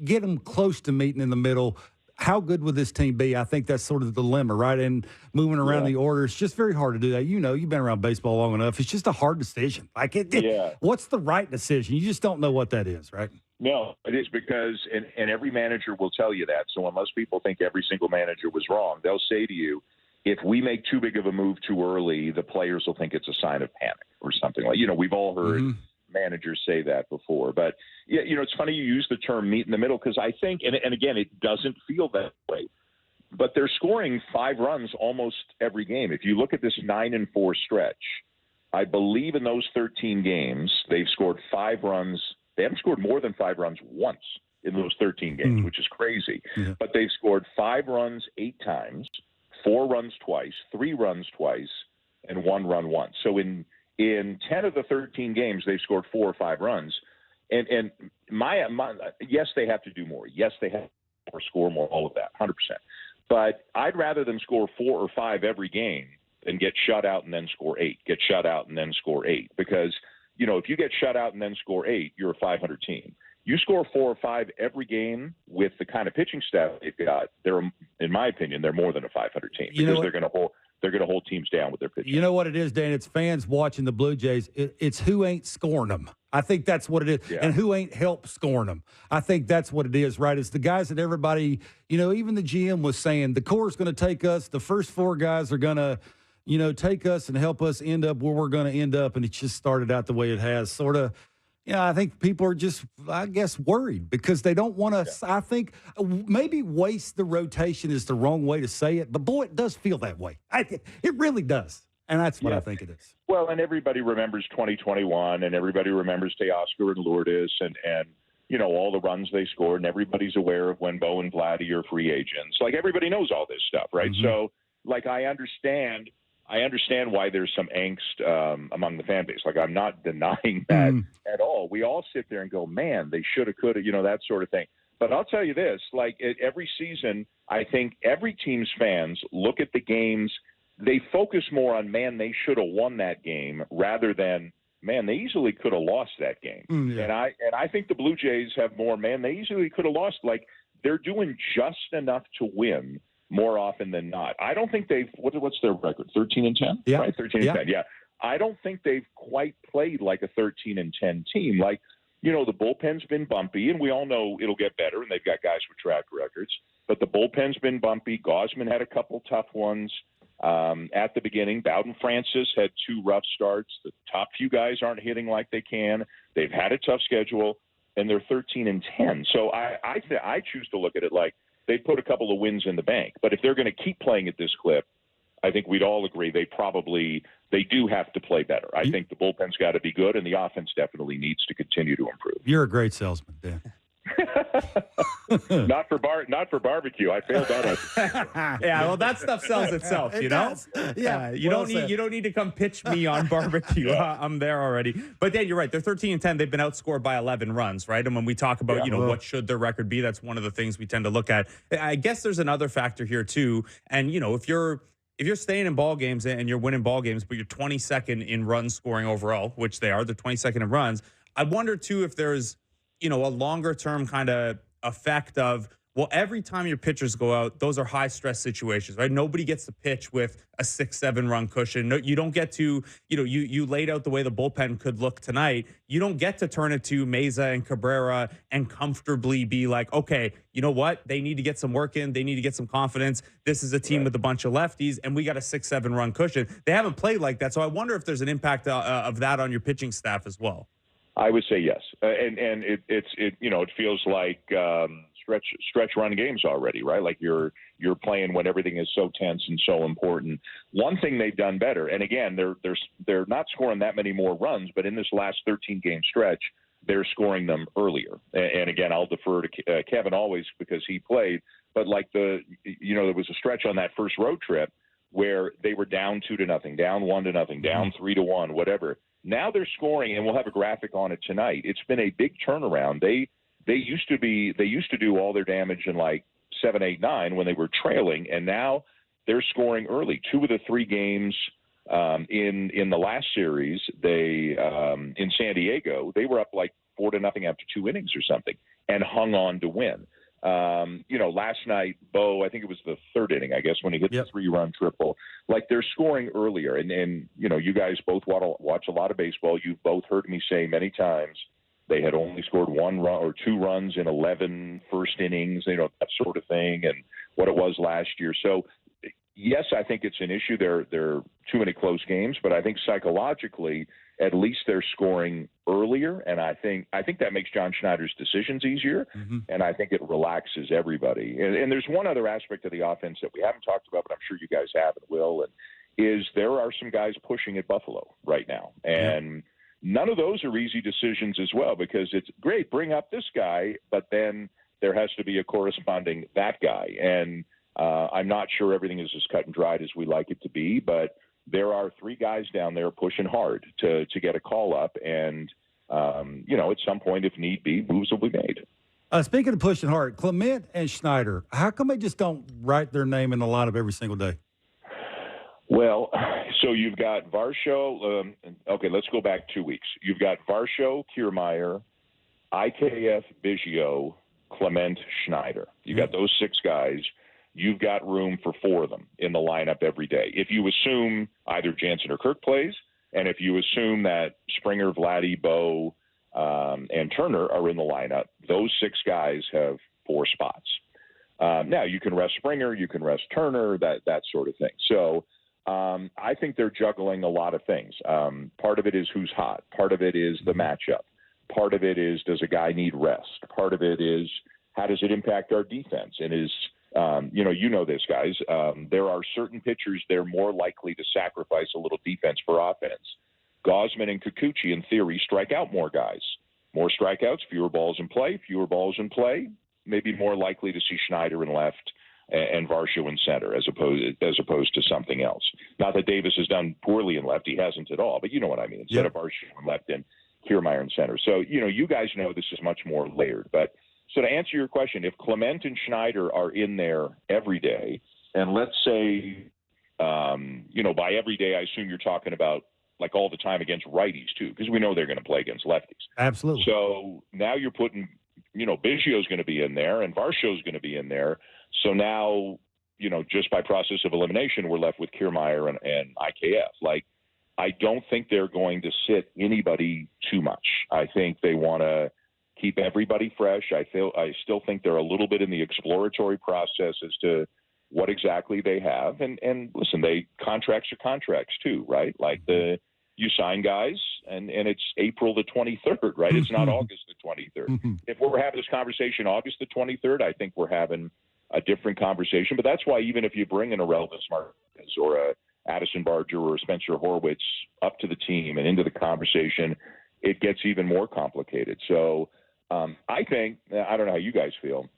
Get them close to meeting in the middle. How good would this team be? I think that's sort of the dilemma, right? And moving around the order, it's just very hard to do that. You've been around baseball long enough. It's just a hard decision. What's the right decision? You just don't know what that is, right? No, it is because, and every manager will tell you that. So unless people think every single manager was wrong, they'll say to you, if we make too big of a move too early, the players will think it's a sign of panic or something like. We've all heard managers say that before. But it's funny you use the term meet in the middle because I think, and again, it doesn't feel that way, but they're scoring 5 runs almost every game. If you look at this 9-4 stretch, I believe in those 13 games they've scored 5 runs. They haven't scored more than 5 runs once in those 13 games, which is crazy. Yeah. But they've scored 5 runs 8 times. 4 runs twice, 3 runs twice, and 1 run once. So in 10 of the 13 games, they've scored 4 or 5 runs. And my yes, they have to do more. Yes, they have to score more, all of that, 100%. But I'd rather them score 4 or 5 every game than get shut out and then score 8, get shut out and then score 8. Because, if you get shut out and then score 8, you're a 500 team. You score 4 or 5 every game with the kind of pitching staff they've got. In my opinion, they're more than a 500 team because they're going to hold teams down with their pitching. You know what it is, Dan? It's fans watching the Blue Jays. It's who ain't scoring them. I think that's what it is, and who ain't help scoring them. I think that's what it is, right? It's the guys that everybody, even the GM was saying the core is going to take us. The first 4 guys are going to, take us and help us end up where we're going to end up, and it just started out the way it has, sort of. I think people are just, worried because they don't want to, I think maybe waste the rotation is the wrong way to say it, but boy, it does feel that way. It really does. And that's what I think it is. Well, and everybody remembers 2021 and everybody remembers Teoscar and Lourdes and all the runs they scored, and everybody's aware of when Bo and Vladdy are free agents. Like everybody knows all this stuff, right? Mm-hmm. So I understand why there's some angst among the fan base. Like, I'm not denying that at all. We all sit there and go, man, they should have, could have, that sort of thing. But I'll tell you this, every season, I think every team's fans look at the games. They focus more on, man, they should have won that game rather than, man, they easily could have lost that game. And I think the Blue Jays have more, man, they easily could have lost. Like, they're doing just enough to win more often than not. I don't think they've, what's their record? 13-10? Yeah. Right? 13-10. Yeah. I don't think they've quite played like a 13-10 team. Like, the bullpen's been bumpy, and we all know it'll get better, and they've got guys with track records. But the bullpen's been bumpy. Gausman had a couple tough ones at the beginning. Bowden Francis had 2 rough starts. The top few guys aren't hitting like they can. They've had a tough schedule, and they're 13-10. So I choose to look at it like they put a couple of wins in the bank. But if they're going to keep playing at this clip, I think we'd all agree they do have to play better. I think the bullpen's got to be good, and the offense definitely needs to continue to improve. You're a great salesman, Dan. Not for barbecue. I failed that. Yeah, well, that stuff sells itself, you know. Yeah, you don't need to come pitch me on barbecue. I'm there already. But Dan, you're right. They're 13-10. They've been outscored by 11 runs, right? And when we talk about what should their record be, that's one of the things we tend to look at. I guess there's another factor here too. And if you're staying in ball games and you're winning ball games, but you're 22nd in run scoring overall, which they are, they're 22nd in runs. I wonder too if there's a longer term kind of effect of, well, every time your pitchers go out, those are high stress situations, right? Nobody gets to pitch with a 6-7 run cushion. No, you don't get to, you laid out the way the bullpen could look tonight. You don't get to turn it to Meza and Cabrera and comfortably be like, okay, you know what? They need to get some work in. They need to get some confidence. This is a team with a bunch of lefties, and we got a 6-7 run cushion. They haven't played like that. So I wonder if there's an impact of that on your pitching staff as well. I would say yes, and it feels like stretch run games already, right? Like you're playing when everything is so tense and so important. One thing they've done better, and again, they're not scoring that many more runs, but in this last 13 game stretch, they're scoring them earlier. And again, I'll defer to Kevin always because he played, but like there was a stretch on that first road trip where they were down 2-0, down 1-0, down 3-1, whatever. Now they're scoring, and we'll have a graphic on it tonight. It's been a big turnaround. They used to do all their damage in like 7, 8, 9 when they were trailing, and now they're scoring early. 2 of the 3 games in the last series, they in San Diego, they were up like 4-0 after 2 innings or something, and hung on to win. Last night, Bo, I think it was the 3rd inning, I guess, when he hit the 3-run triple. Like, they're scoring earlier. And you guys both watch a lot of baseball. You've both heard me say many times they had only scored 1 run or 2 runs in 11 first innings, that sort of thing, and what it was last year. So, yes, I think it's an issue. There are too many close games, but I think psychologically, at least they're scoring earlier, and I think that makes John Schneider's decisions easier, and I think it relaxes everybody. And there's one other aspect of the offense that we haven't talked about, but I'm sure you guys have and will, and is there are some guys pushing at Buffalo right now, and none of those are easy decisions as well, because it's great, bring up this guy, but then there has to be a corresponding that guy, and I'm not sure everything is as cut and dried as we like it to be, but there are 3 guys down there pushing hard to get a call up, and at some point, if need be, moves will be made. Speaking of pushing hard, Clement and Schneider, how come they just don't write their name in the lineup every single day? Well, so you've got Varsho. Okay, let's go back 2 weeks. You've got Varsho, Kiermaier, IKF, Biggio, Clement, Schneider. You got those 6 guys. You've got room for 4 of them in the lineup every day. If you assume either Jansen or Kirk plays, and if you assume that Springer, Vladdy, Bo, and Turner are in the lineup, those 6 guys have 4 spots. Now, you can rest Springer, you can rest Turner, that sort of thing. So I think they're juggling a lot of things. Part of it is who's hot. Part of it is the matchup. Part of it is, does a guy need rest? Part of it is, how does it impact our defense? And is this, guys. There are certain pitchers they're more likely to sacrifice a little defense for offense. Gausman and Kikuchi, in theory, strike out more guys. More strikeouts, fewer balls in play. Fewer balls in play, maybe more likely to see Schneider in left and Varsho in center as opposed to something else. Not that Davis has done poorly in left. He hasn't at all. But you know what I mean. Instead of Varsho in left and Kiermaier in center. So, you guys know this is much more layered. But so to answer your question, if Clement and Schneider are in there every day, and let's say, by every day, I assume you're talking about like all the time against righties too, because we know they're going to play against lefties. Absolutely. So now you're putting, Biggio's going to be in there and Varsho's going to be in there. So now, just by process of elimination, we're left with Kiermaier and IKF. Like, I don't think they're going to sit anybody too much. I think they want to keep everybody fresh. I still think they're a little bit in the exploratory process as to what exactly they have. And listen, contracts are contracts too, right? Like you sign guys and it's April the 23rd, right? It's not August the 23rd. If we're having this conversation August the 23rd, I think we're having a different conversation. But that's why even if you bring in a Relvis Martinez or a Addison Barger or a Spencer Horwitz up to the team and into the conversation, it gets even more complicated. So I think, I don't know how you guys feel,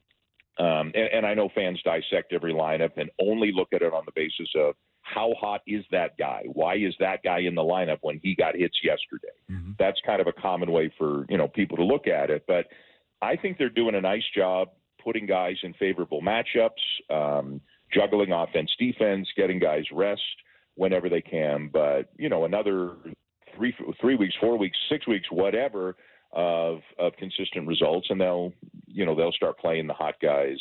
and I know fans dissect every lineup and only look at it on the basis of how hot is that guy? Why is that guy in the lineup when he got hits yesterday? Mm-hmm. That's kind of a common way for, people to look at it. But I think they're doing a nice job putting guys in favorable matchups, juggling offense, defense, getting guys rest whenever they can. But, another 3 weeks, 4 weeks, 6 weeks, whatever of consistent results, and they'll start playing the hot guys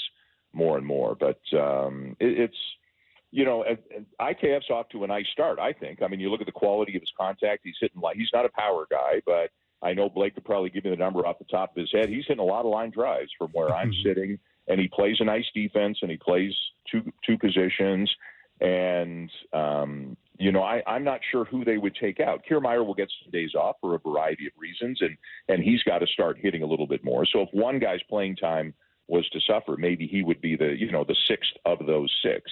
more and more. But it's, IKF's off to a nice start, I think. I mean, you look at the quality of his contact. He's not a power guy, but I know Blake could probably give me the number off the top of his head. He's hitting a lot of line drives from where I'm sitting, and he plays a nice defense, and he plays two positions. And, I'm not sure who they would take out. Kiermaier will get some days off for a variety of reasons, and he's got to start hitting a little bit more. So if one guy's playing time was to suffer, maybe he would be the sixth of those six.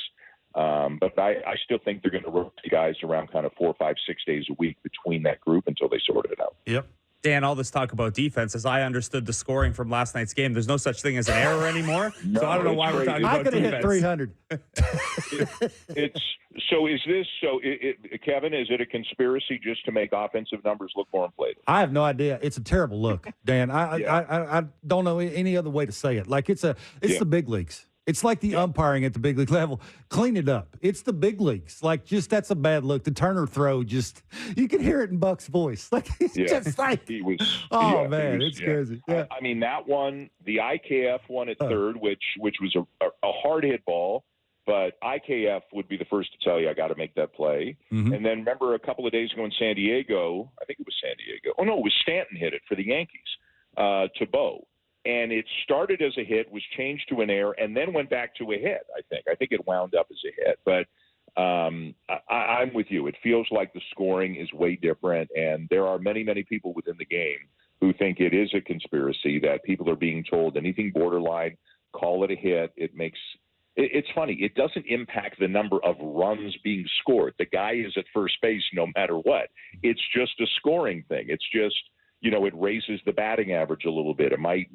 But I still think they're going to rotate the guys around kind of 4, 5, 6 days a week between that group until they sort it out. Yep. Dan, all this talk about defense, as I understood the scoring from last night's game, there's no such thing as an error anymore. No, so I don't know why we're talking about defense. I could have hit 300. Kevin, is it a conspiracy just to make offensive numbers look more inflated? I have no idea. It's a terrible look, Dan. I don't know any other way to say it. Like it's the big leagues. It's like the umpiring at the big league level. Clean it up. It's the big leagues. Like, that's a bad look. The Turner throw, you can hear it in Buck's voice. Like, he's just like, he was. Man, it's crazy. Yeah. I mean, that one, the IKF one at third, which was a hard hit ball, but IKF would be the first to tell you, I got to make that play. Mm-hmm. And then remember a couple of days ago in San Diego, I think it was San Diego. Oh, no, it was Stanton hit it for the Yankees to Bo. And it started as a hit, was changed to an error, and then went back to a hit, I think. I think it wound up as a hit. But I'm with you. It feels like the scoring is way different, and there are many, many people within the game who think it is a conspiracy, that people are being told anything borderline, call it a hit. It's funny. It doesn't impact the number of runs being scored. The guy is at first base no matter what. It's just a scoring thing. It's just – it raises the batting average a little bit. It might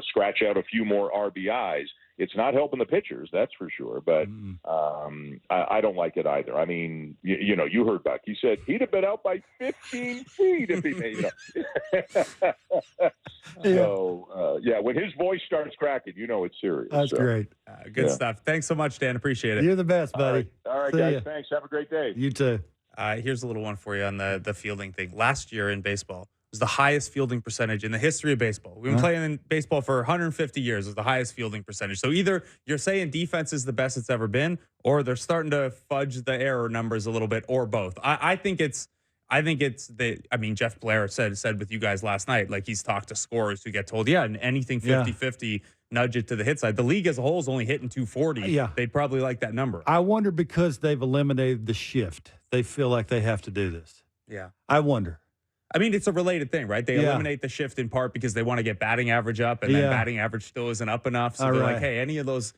scratch out a few more RBIs. It's not helping the pitchers, that's for sure. But I don't like it either. I mean, you heard Buck. He said he'd have been out by 15 feet if he made it. So, when his voice starts cracking, it's serious. That's great. Good stuff. Thanks so much, Dan. Appreciate it. You're the best, buddy. All right, guys. Thanks. Have a great day. You too. Here's a little one for you on the fielding thing. Last year in baseball, was the highest fielding percentage in the history of baseball. We've been playing in baseball for 150 years. It was the highest fielding percentage. So either you're saying defense is the best it's ever been, or they're starting to fudge the error numbers a little bit, or both. I think Jeff Blair said with you guys last night, like he's talked to scorers who get told, and anything 50-50, nudge it to the hit side. The league as a whole is only hitting 240. Yeah. They'd probably like that number. I wonder, because they've eliminated the shift, they feel like they have to do this. Yeah. I wonder. I mean, it's a related thing, right? They eliminate the shift in part because they want to get batting average up, and then batting average still isn't up enough. So they're like, hey, any of those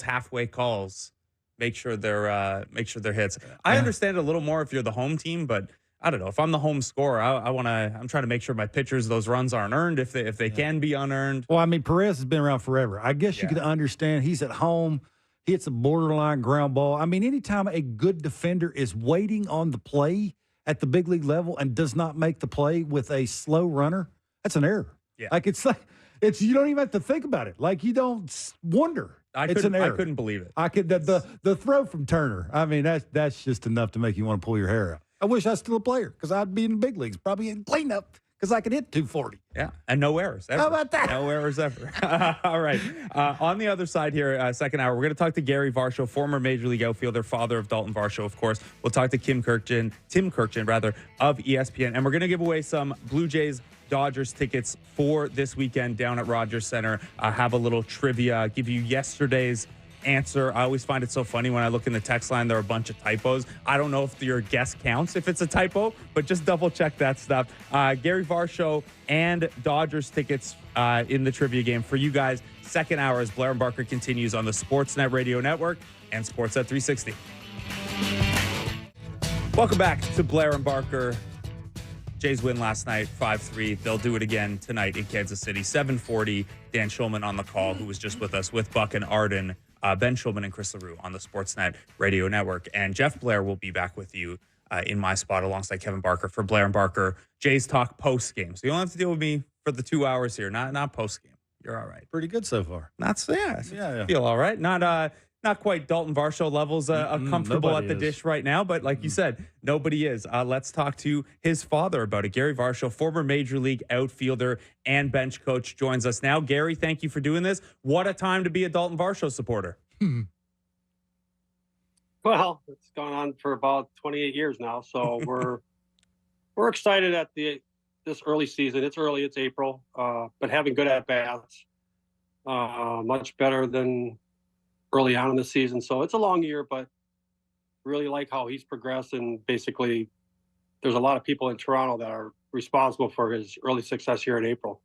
halfway calls, make sure they're hits. I understand it a little more if you're the home team, but I don't know. If I'm the home scorer, I'm trying to make sure my pitchers, those runs aren't earned if they can be unearned. Well, I mean, Perez has been around forever. I guess you could understand. He's at home. He hits a borderline ground ball. I mean, anytime a good defender is waiting on the play at the big league level and does not make the play with a slow runner, that's an error. Yeah. Like it's you don't even have to think about it. Like, you don't wonder. It's an error. I couldn't believe it. The throw from Turner. I mean, that's just enough to make you want to pull your hair out. I wish I was still a player, because I'd be in the big leagues, probably in cleanup, because I could hit 240. Yeah, and no errors ever. How about that? No errors ever. All right. On the other side here, second hour, we're going to talk to Gary Varsho, former Major League outfielder, father of Daulton Varsho, of course. We'll talk to Tim Kurkjian, of ESPN, and we're going to give away some Blue Jays Dodgers tickets for this weekend down at Rogers Center. Have a little trivia. Give you yesterday's answer. I always find it so funny when I look in the text line, there are a bunch of typos. I don't know if your guess counts if it's a typo, but just double check that stuff. Gary Varsho and Dodgers tickets in the trivia game for you guys. Second hour as Blair and Barker continues on the Sportsnet Radio Network and Sportsnet 360. Welcome back to Blair and Barker. Jays win last night, 5-3. They'll do it again tonight in Kansas City, 7:40. Dan Shulman on the call, who was just with us with Buck and Arden. Ben Shulman and Chris LaRue on the Sportsnet Radio Network. And Jeff Blair will be back with you in my spot alongside Kevin Barker for Blair and Barker Jays Talk post-game. So you don't have to deal with me for the 2 hours here, not post-game. You're all right. Pretty good so far. Yeah. Feel all right. Not quite Daulton Varsho levels comfortable at the dish right now, but like you said, nobody is. Let's talk to his father about it. Gary Varsho, former Major League outfielder and bench coach, joins us now. Gary, thank you for doing this. What a time to be a Daulton Varsho supporter. Well, it's gone on for about 28 years now, so we're excited at this early season. It's early, it's April, but having good at-bats, much better than early on in the season. So it's a long year, but really like how he's progressed. And basically, there's a lot of people in Toronto that are responsible for his early success here in April.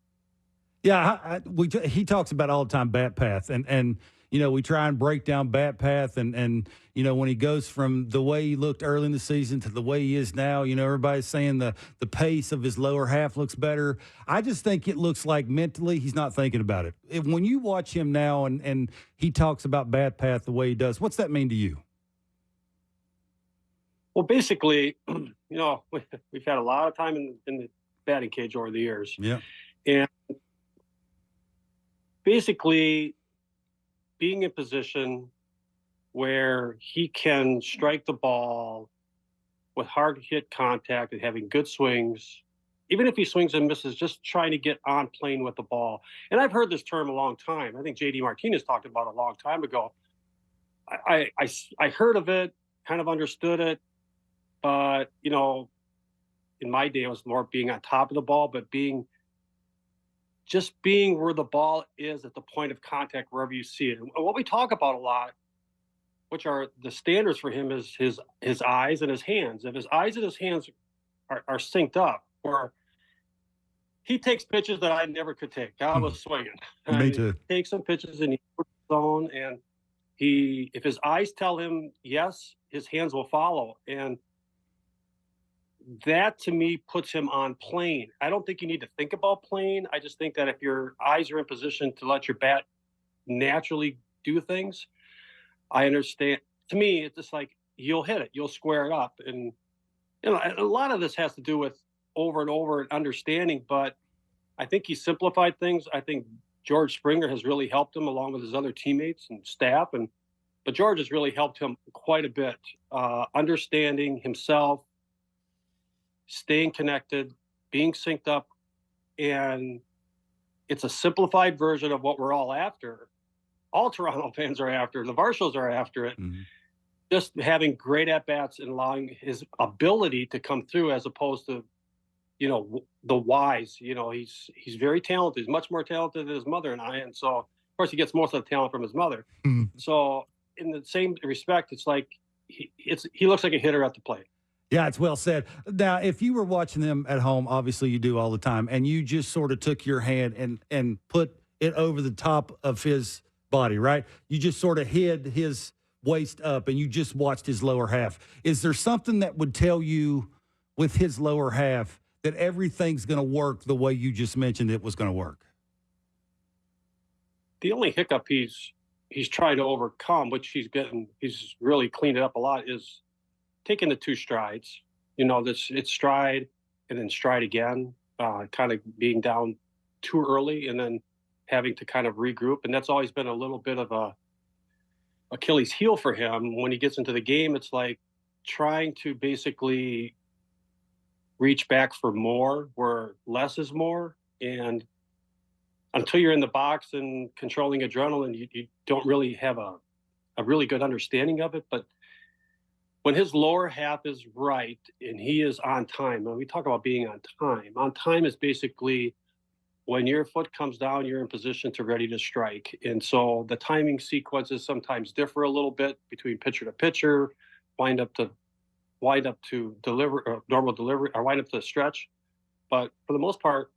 Yeah, he talks about all the time bat path, and we try and break down bat path, and when he goes from the way he looked early in the season to the way he is now, everybody's saying the pace of his lower half looks better. I just think it looks like mentally he's not thinking about it. When you watch him now and he talks about bat path the way he does, what's that mean to you? Well, basically, we've had a lot of time in the batting cage over the years. Yeah. And basically, being in position where he can strike the ball with hard hit contact and having good swings, even if he swings and misses, just trying to get on plane with the ball. And I've heard this term a long time. I think J.D. Martinez talked about it a long time ago. I heard of it, kind of understood it, but, in my day, it was more being on top of the ball, but just being where the ball is at the point of contact, wherever you see it. And what we talk about a lot, which are the standards for him, is his eyes and his hands. If his eyes and his hands are synced up, or he takes pitches that I never could take. I was swinging. Me too. He takes some pitches in the zone, and if his eyes tell him yes, his hands will follow. And that to me puts him on plane. I don't think you need to think about plane. I just think that if your eyes are in position to let your bat naturally do things, I understand. To me, it's just like you'll hit it, you'll square it up. And a lot of this has to do with over and over and understanding, but I think he simplified things. I think George Springer has really helped him along with his other teammates and staff. But George has really helped him quite a bit, understanding himself, staying connected, being synced up, and it's a simplified version of what we're all after. All Toronto fans are after. The Varshos are after it. Mm-hmm. Just having great at-bats and allowing his ability to come through as opposed to, the whys. He's very talented. He's much more talented than his mother and I. And so, of course, he gets most of the talent from his mother. Mm-hmm. So in the same respect, it's like he looks like a hitter at the plate. Yeah, it's well said. Now, if you were watching them at home, obviously you do all the time, and you just sort of took your hand and put it over the top of his body, right? You just sort of hid his waist up, and you just watched his lower half. Is there something that would tell you with his lower half that everything's going to work the way you just mentioned it was going to work? The only hiccup he's trying to overcome, which he's really cleaned it up a lot, is taking the two strides. It's stride and then stride again, kind of being down too early and then having to kind of regroup. And that's always been a little bit of a Achilles heel for him. When he gets into the game, it's like trying to basically reach back for more where less is more. And until you're in the box and controlling adrenaline, you don't really have a really good understanding of it. But when his lower half is right and he is on time, when we talk about being on time is basically when your foot comes down, you're in position to ready to strike. And so the timing sequences sometimes differ a little bit between pitcher to pitcher, wind up to deliver or normal delivery, or wind up to stretch. But for the most part,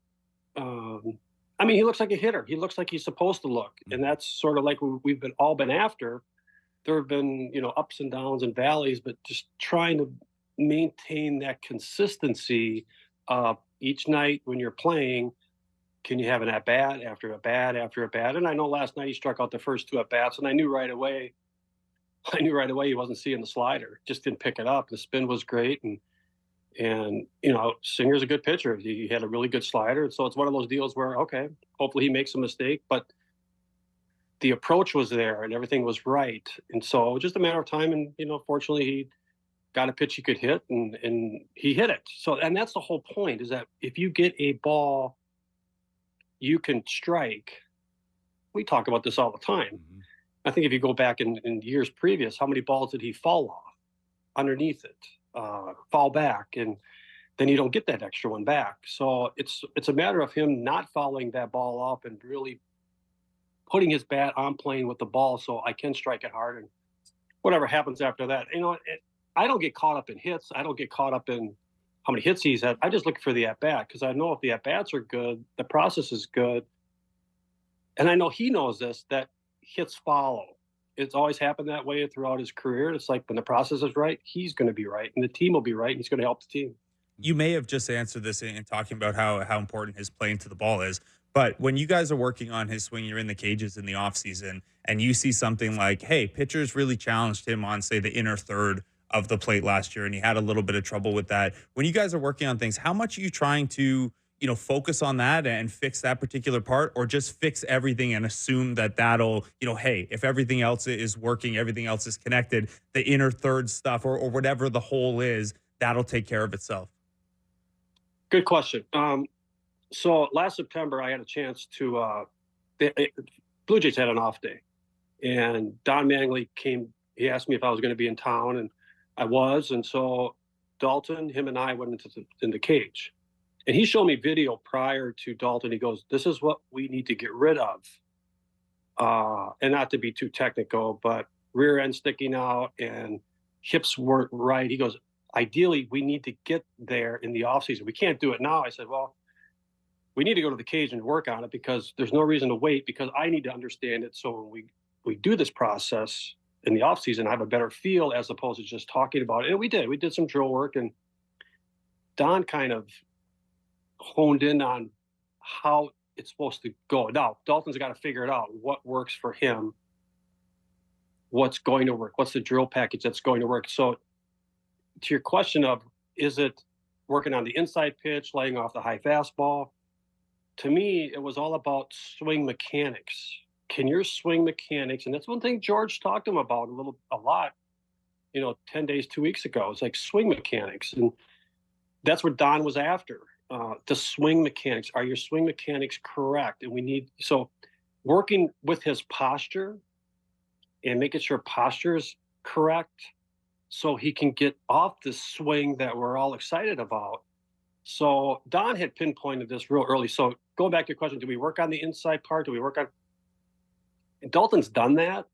I mean, he looks like a hitter. He looks like he's supposed to look, and that's sort of like we've been after. There have been, ups and downs and valleys, but just trying to maintain that consistency each night when you're playing. Can you have an at bat after at bat after at bat? And I know last night he struck out the first 2 at bats, and I knew right away he wasn't seeing the slider. Just didn't pick it up. The spin was great, and Singer's a good pitcher. He had a really good slider, so it's one of those deals where okay, hopefully he makes a mistake, but the approach was there and everything was right, and so just a matter of time. And fortunately, he got a pitch he could hit, and he hit it. So, and that's the whole point, is that if you get a ball you can strike. We talk about this all the time. Mm-hmm. I think if you go back in years previous, how many balls did he fall off underneath it, fall back, and then you don't get that extra one back. So it's a matter of him not fouling that ball off and really putting his bat on plane with the ball so I can strike it hard, and whatever happens after that. I don't get caught up in hits. I don't get caught up in how many hits he's had. I just look for the at-bat, because I know if the at-bats are good, the process is good. And I know he knows this, that hits follow. It's always happened that way throughout his career. It's like when the process is right, he's going to be right, and the team will be right, and he's going to help the team. You may have just answered this in talking about how important his playing to the ball is. But when you guys are working on his swing, you're in the cages in the offseason, and you see something like, hey, pitchers really challenged him on, say, the inner third of the plate last year, and he had a little bit of trouble with that. When you guys are working on things, how much are you trying to, focus on that and fix that particular part, or just fix everything and assume that that'll, hey, if everything else is working, everything else is connected, the inner third stuff or whatever the hole is, that'll take care of itself? Good question. So last September, I had a chance to, Blue Jays had an off day, and Don Mattingly came. He asked me if I was going to be in town, and I was. And so Daulton, him and I went in the cage, and he showed me video prior to Daulton. He goes, this is what we need to get rid of. And not to be too technical, but rear end sticking out and hips weren't right. He goes, ideally, we need to get there in the offseason. We can't do it now. I said, well, we need to go to the cage and work on it, because there's no reason to wait, because I need to understand it. So when we do this process in the offseason, I have a better feel as opposed to just talking about it. And we did some drill work, and Don kind of honed in on how it's supposed to go. Now, Dalton's got to figure it out, what works for him, what's going to work, what's the drill package that's going to work. So to your question of, is it working on the inside pitch, laying off the high fastball? To me, it was all about swing mechanics. Can your swing mechanics, and that's one thing George talked to him about a lot, 10 days, 2 weeks ago. It's like swing mechanics. And that's what Don was after. The swing mechanics. Are your swing mechanics correct? And so working with his posture and making sure posture is correct so he can get off the swing that we're all excited about. So Don had pinpointed this real early. So going back to your question, do we work on the inside part? Do we work on... And Dalton's done that,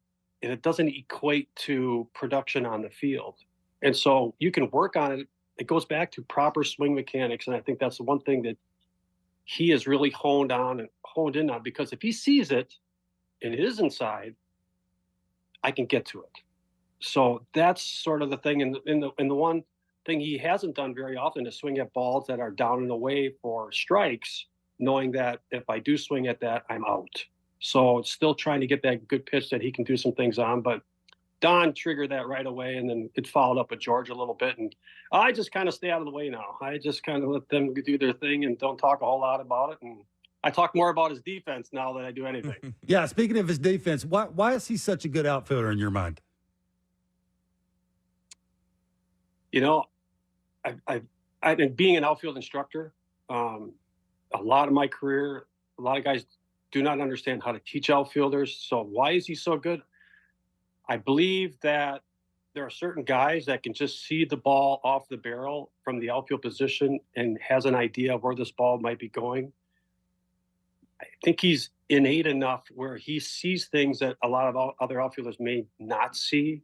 and it doesn't equate to production on the field. And so you can work on it. It goes back to proper swing mechanics. And I think that's the one thing that he has really honed in on, because if he sees it and it is inside, I can get to it. So that's sort of the thing. And the one thing he hasn't done very often is swing at balls that are down and away for strikes, knowing that if I do swing at that, I'm out. So still trying to get that good pitch that he can do some things on. But Don triggered that right away, and then it followed up with George a little bit. And I just kind of stay out of the way now. I just kind of let them do their thing and don't talk a whole lot about it. And I talk more about his defense now than I do anything. Yeah, speaking of his defense, why is he such a good outfielder in your mind? I've been being an outfield instructor a lot of my career. A lot of guys do not understand how to teach outfielders. So why is he so good? I believe that there are certain guys that can just see the ball off the barrel from the outfield position and has an idea of where this ball might be going. I think he's innate enough where he sees things that a lot of other outfielders may not see.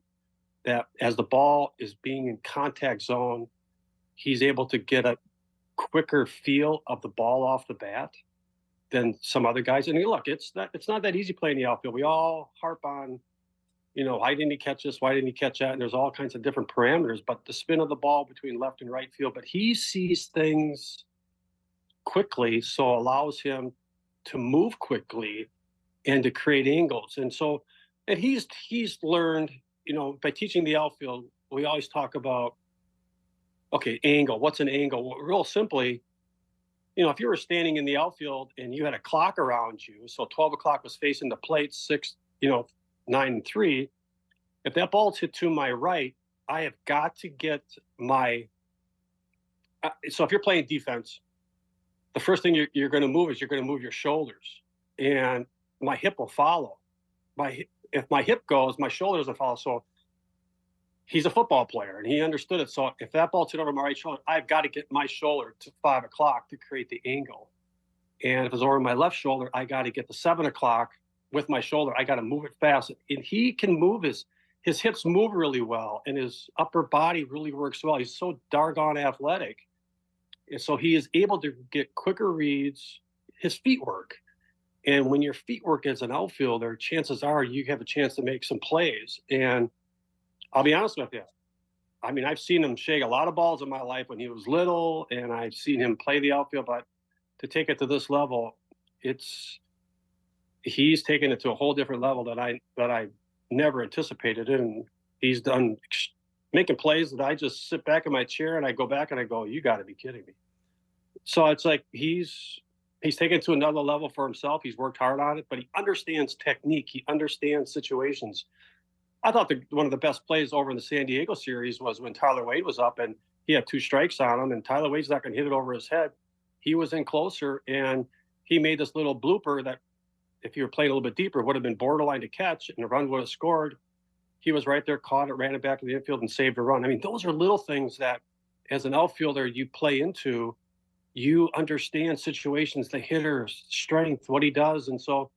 That as the ball is being in contact zone, he's able to get a quicker feel of the ball off the bat than some other guys. And look, it's not that easy playing the outfield. We all harp on, why didn't he catch this? Why didn't he catch that? And there's all kinds of different parameters, but the spin of the ball between left and right field, but he sees things quickly, so allows him to move quickly and to create angles. And he's learned, by teaching the outfield, we always talk about, okay, angle. What's an angle? Well, real simply, if you were standing in the outfield and you had a clock around you, so 12 o'clock was facing the plate, 6, 9 and 3. If that ball's hit to my right, I have got to get my. So if you're playing defense, the first thing you're going to move is you're going to move your shoulders, and my hip will follow. If my hip goes, my shoulder doesn't follow. So he's a football player, and he understood it. So if that ball's hit over my right shoulder, I've got to get my shoulder to 5 o'clock to create the angle. And if it's over my left shoulder, I got to get the 7 o'clock with my shoulder. I got to move it fast. And he can move his hips move really well, and his upper body really works well. He's so doggone athletic. And so he is able to get quicker reads. His feet work. And when your feet work as an outfielder, chances are you have a chance to make some plays. And I'll be honest with you. I mean, I've seen him shake a lot of balls in my life when he was little, and I've seen him play the outfield. But to take it to this level, he's taken it to a whole different level that I never anticipated. And he's done making plays that I just sit back in my chair and I go back and I go, you got to be kidding me. So it's like he's taken it to another level for himself. He's worked hard on it, but he understands technique. He understands situations. I thought one of the best plays over in the San Diego series was when Tyler Wade was up and he had 2 strikes on him, and Tyler Wade's not going to hit it over his head. He was in closer, and he made this little blooper that if you were playing a little bit deeper would have been borderline to catch, and the run would have scored. He was right there, caught it, ran it back to the infield, and saved a run. I mean, those are little things that, as an outfielder, you play into. You understand situations, the hitter's strength, what he does, and so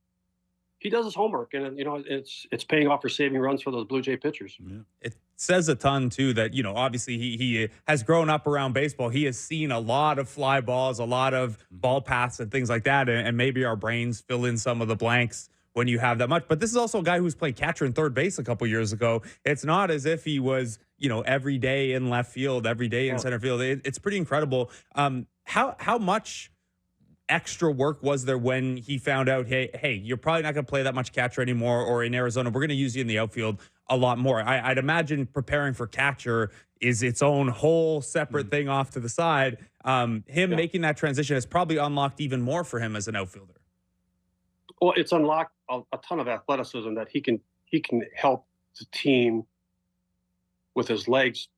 he does his homework, and it's paying off for saving runs for those Blue Jay pitchers. Yeah. It says a ton too that obviously he has grown up around baseball. He has seen a lot of fly balls, a lot of ball paths, and things like that. And maybe our brains fill in some of the blanks when you have that much. But this is also a guy who's played catcher and third base a couple years ago. It's not as if he was every day in left field, every day in center field. It's pretty incredible. How much extra work was there when he found out, hey, you're probably not going to play that much catcher anymore, or in Arizona, we're going to use you in the outfield a lot more? I'd imagine preparing for catcher is its own whole separate thing off to the side. Making that transition has probably unlocked even more for him as an outfielder. Well, it's unlocked a ton of athleticism that he can help the team with his legs.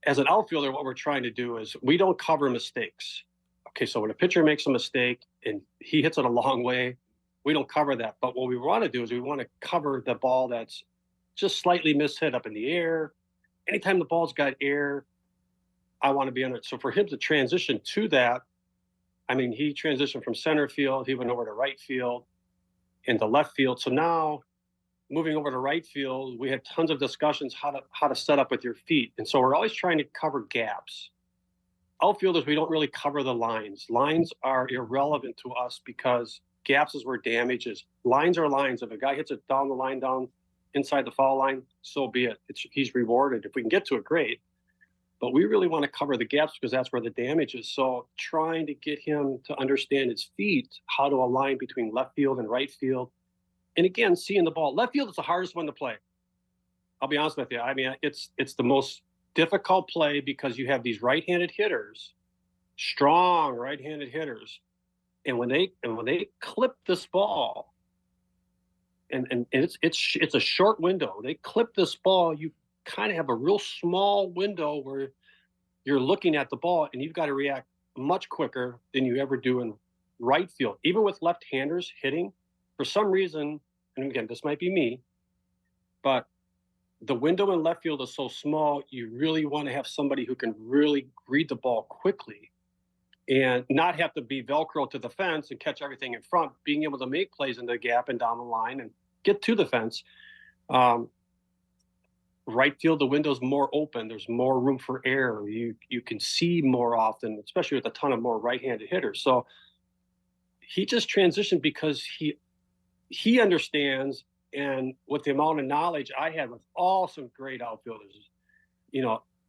As an outfielder, what we're trying to do is we don't cover mistakes. Okay, so when a pitcher makes a mistake and he hits it a long way, we don't cover that. But what we want to do is we want to cover the ball that's just slightly mishit up in the air. Anytime the ball's got air, I want to be under it. So for him to transition to that, I mean, he transitioned from center field, he went over to right field, into left field. So now moving over to right field, we had tons of discussions how to set up with your feet. And so we're always trying to cover gaps. Outfielders, we don't really cover the lines. Lines are irrelevant to us because gaps is where damage is. Lines are lines. If a guy hits it down the line, down inside the foul line, so be it. He's rewarded. If we can get to it, great. But we really want to cover the gaps because that's where the damage is. So trying to get him to understand his feet, how to align between left field and right field. And again, seeing the ball. Left field is the hardest one to play. I'll be honest with you. I mean, it's the most difficult play because you have these right-handed hitters, strong right-handed hitters, and when they clip this ball, and it's a short window. They clip this ball, you kind of have a real small window where you're looking at the ball, and you've got to react much quicker than you ever do in right field. Even with left-handers hitting, for some reason, and again, this might be me, but the window in left field is so small, you really want to have somebody who can really read the ball quickly. and not have to be Velcro to the fence and catch everything in front, being able to make plays in the gap and down the line and get to the fence. Right field, the window's more open. There's more room for error. You can see more often, especially with a ton of more right-handed hitters. So he just transitioned because he understands, and with the amount of knowledge I had with all some great outfielders,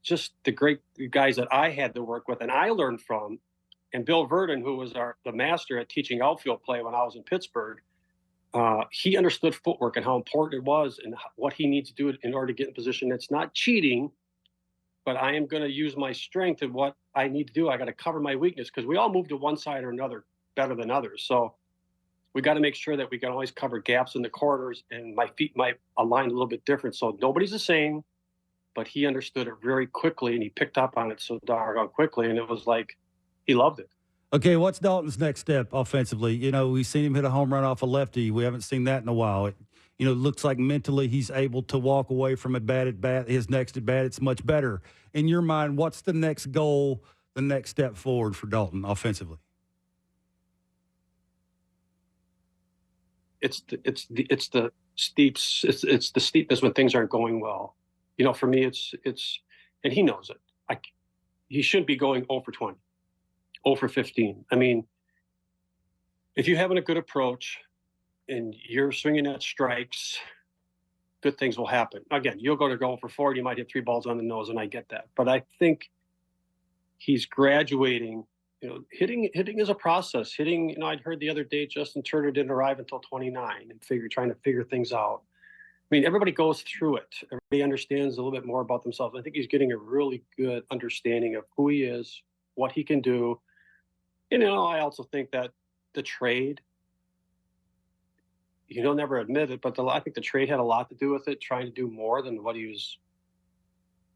just the great guys that I had to work with and I learned from, and Bill Verdon, who was the master at teaching outfield play when I was in Pittsburgh, he understood footwork and how important it was and what he needs to do in order to get in position. It's not cheating, but I am going to use my strength and what I need to do. I got to cover my weakness because we all move to one side or another better than others. So we got to make sure that we can always cover gaps in the corners, and my feet might align a little bit different. So nobody's the same, but he understood it very quickly and he picked up on it so doggone quickly. And it was like, he loved it. Okay, what's Daulton's next step offensively? We've seen him hit a home run off a lefty. We haven't seen that in a while. It looks like mentally he's able to walk away from a bad at bat. His next at bat, it's much better. In your mind, what's the next goal, the next step forward for Daulton offensively? It's the steepness when things aren't going well. For me, it's and he knows it. He shouldn't be going 0 for 20. 0 for 15. I mean, if you're having a good approach and you're swinging at strikes, good things will happen. Again, you'll go 0 for 4, you might hit 3 balls on the nose, and I get that. But I think he's graduating. Hitting is a process. Hitting, I'd heard the other day Justin Turner didn't arrive until 29 and trying to figure things out. I mean, everybody goes through it. Everybody understands a little bit more about themselves. I think he's getting a really good understanding of who he is, what he can do. I also think that the trade, he'll never admit it, but I think the trade had a lot to do with it, trying to do more than what he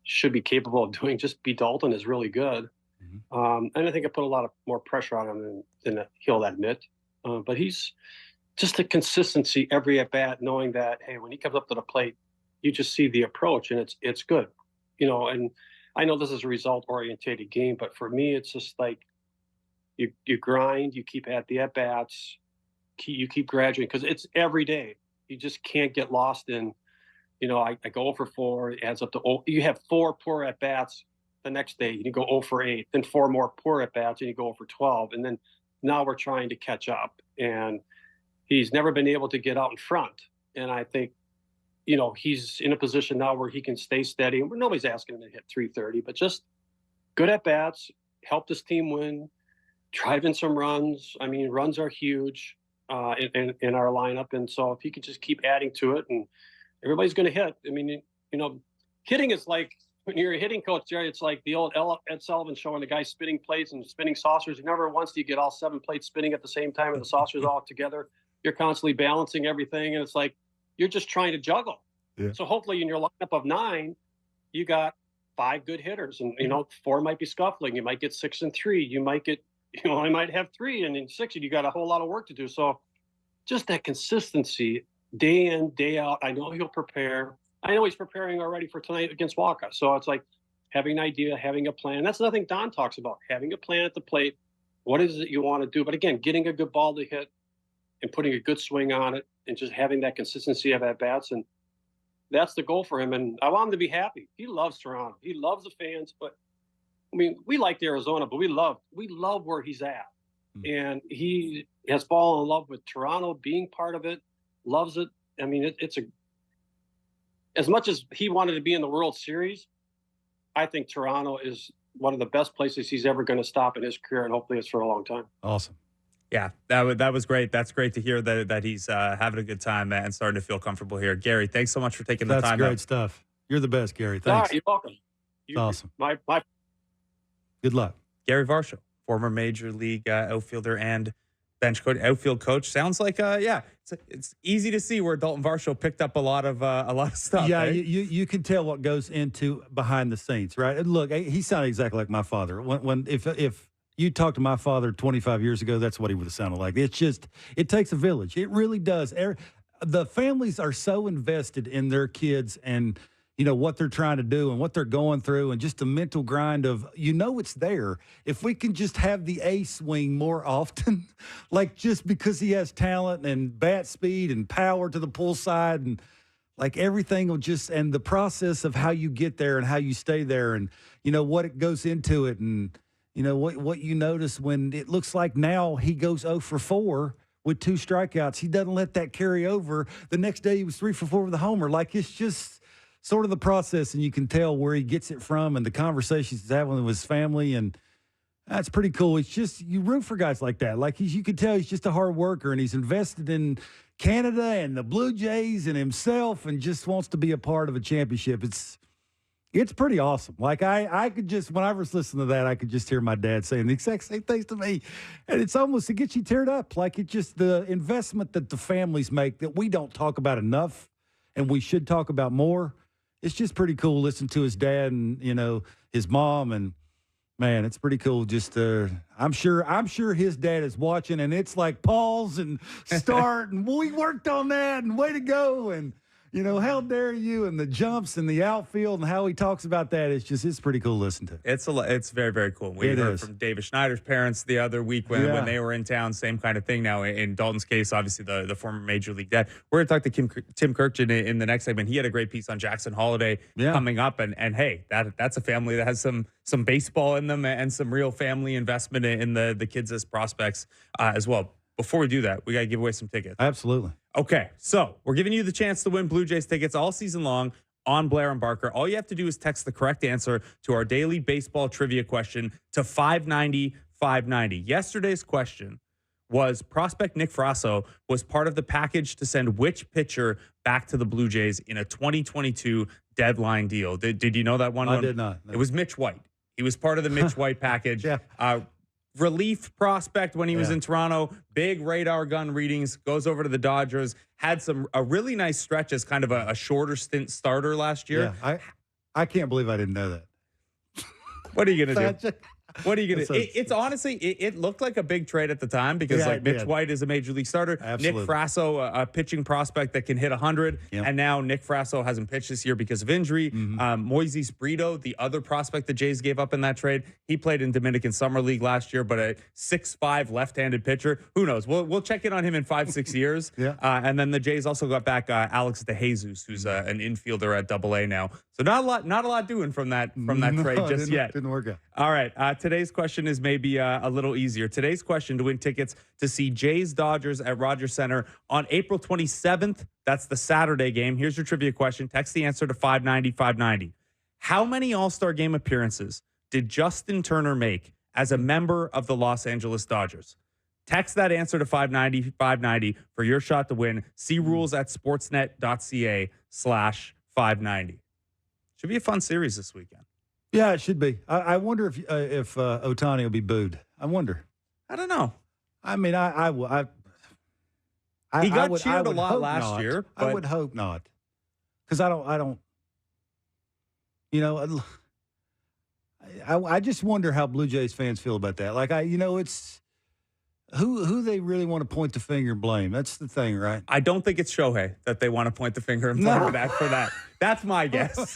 should be capable of doing. Just be Daulton is really good. Mm-hmm. And I think it put a lot of more pressure on him than he'll admit. But he's just the consistency every at bat, knowing that, hey, when he comes up to the plate, you just see the approach and it's good. And I know this is a result-oriented game, but for me, it's just like, you grind, you keep at the at-bats, you keep graduating, because it's every day. You just can't get lost in, I go 0 for 4, it adds up to, you have 4 poor at-bats the next day, you go 0 for 8, then 4 more poor at-bats, and you go 0 for 12, and then now we're trying to catch up. And he's never been able to get out in front. And I think, he's in a position now where he can stay steady. And nobody's asking him to hit 330, but just good at-bats, help this team win, drive in some runs. I mean, runs are huge in our lineup. And so if he could just keep adding to it, and everybody's going to hit. I mean, hitting is like, when you're a hitting coach, Jerry, it's like the old Ed Sullivan show when the guy's spinning plates and spinning saucers. Never once do you get all 7 plates spinning at the same time and the saucers all together. You're constantly balancing everything. And it's like, you're just trying to juggle. Yeah. So hopefully in your lineup of 9, you got 5 good hitters, and, 4 might be scuffling. You might get 6 and 3. You might get, I might have 3 and in 6, and you got a whole lot of work to do. So just that consistency day in, day out. I know he'll prepare. I know he's preparing already for tonight against Walker. So it's like having an idea, having a plan. That's nothing Don talks about, having a plan at the plate. What is it you want to do? But again, getting a good ball to hit and putting a good swing on it and just having that consistency of at-bats. And that's the goal for him. And I want him to be happy. He loves Toronto. He loves the fans. But, I mean, we liked Arizona, but we love where he's at. And he has fallen in love with Toronto, being part of it, loves it. I mean, as much as he wanted to be in the World Series, I think Toronto is one of the best places he's ever going to stop in his career, and hopefully it's for a long time. Awesome. Yeah, that was great. That's great to hear that he's having a good time and starting to feel comfortable here. Gary, thanks so much for taking the time. That's great stuff. You're the best, Gary. Thanks. You're welcome. Awesome. My Good luck. Gary Varsho, former Major League outfielder and bench coach, outfield coach. Sounds like it's easy to see where Daulton Varsho picked up a lot of stuff. Yeah, eh? you can tell what goes into behind the scenes, right? And look, he sounded exactly like my father. If you talked to my father 25 years ago, that's what he would have sounded like. It takes a village. It really does. The families are so invested in their kids, and what they're trying to do and what they're going through, and just the mental grind of, it's there. If we can just have the A swing more often, like just because he has talent and bat speed and power to the pull side, and like everything will just, and the process of how you get there and how you stay there, and, what it goes into it, and, what you notice when it looks like now he goes 0 for 4 with 2 strikeouts. He doesn't let that carry over. The next day he was 3 for 4 with a homer. Like, it's just sort of the process, and you can tell where he gets it from and the conversations he's having with his family, and that's pretty cool. It's just, you root for guys like that. Like, you can tell he's just a hard worker, and he's invested in Canada and the Blue Jays and himself, and just wants to be a part of a championship. It's pretty awesome. Like, I could just, when I was listening to that, I could just hear my dad saying the exact same things to me. And it's almost, it gets you teared up. Like, it's just the investment that the families make that we don't talk about enough, and we should talk about more. It's just pretty cool listening to his dad and, his mom, and man, it's pretty cool. Just, I'm sure his dad is watching, and it's like pause and start, and we worked on that, and way to go. And, how dare you, and the jumps and the outfield and how he talks about that. It's pretty cool to listen to. It's very, very cool. We heard from David Schneider's parents the other week when they were in town, same kind of thing. Now, in Daulton's case, obviously the former Major League dad. We're going to talk to Tim Kurkjian in the next segment. He had a great piece on Jackson Holiday coming up, and hey, that's a family that has some baseball in them and some real family investment in the kids as prospects as well. Before we do that, we got to give away some tickets. Absolutely. Okay, so we're giving you the chance to win Blue Jays tickets all season long on Blair and Barker. All you have to do is text the correct answer to our daily baseball trivia question to 590-590. Yesterday's question was, prospect Nick Frasso was part of the package to send which pitcher back to the Blue Jays in a 2022 deadline deal? Did you know that one? I did not. No. It was Mitch White. He was part of the Mitch White package. Relief prospect when he was in Toronto, big radar gun readings, goes over to the Dodgers, had a really nice stretch as kind of a shorter stint starter last year. Yeah, I can't believe I didn't know that. What are you going to do? What are you going to do? It's honestly, it looked like a big trade at the time because Mitch White is a major league starter. Absolutely. Nick Frasso, a pitching prospect that can hit 100. Yep. And now Nick Frasso hasn't pitched this year because of injury. Moises Brito, the other prospect the Jays gave up in that trade, he played in Dominican Summer League last year, but a 6'5" left-handed pitcher. Who knows? We'll check in on him in 5-6 years. And then the Jays also got back Alex DeJesus, who's an infielder at AA now. So not a lot doing from that trade just yet. Didn't work out. All right. Today's question is maybe a little easier. Today's question to win tickets to see Jays Dodgers at Rogers Center on April 27th. That's the Saturday game. Here's your trivia question. Text the answer to 590-590. How many All-Star Game appearances did Justin Turner make as a member of the Los Angeles Dodgers? Text that answer to 590-590 for your shot to win. See rules at sportsnet.ca/590. Should be a fun series this weekend. Yeah, it should be. I wonder if Ohtani will be booed. I wonder. I don't know. I mean, he got cheered a lot last year. I would hope not, because I don't. I just wonder how Blue Jays fans feel about that. Like, it's who they really want to point the finger and blame. That's the thing, right? I don't think it's Shohei that they want to point the finger and blame for that. That's my guess.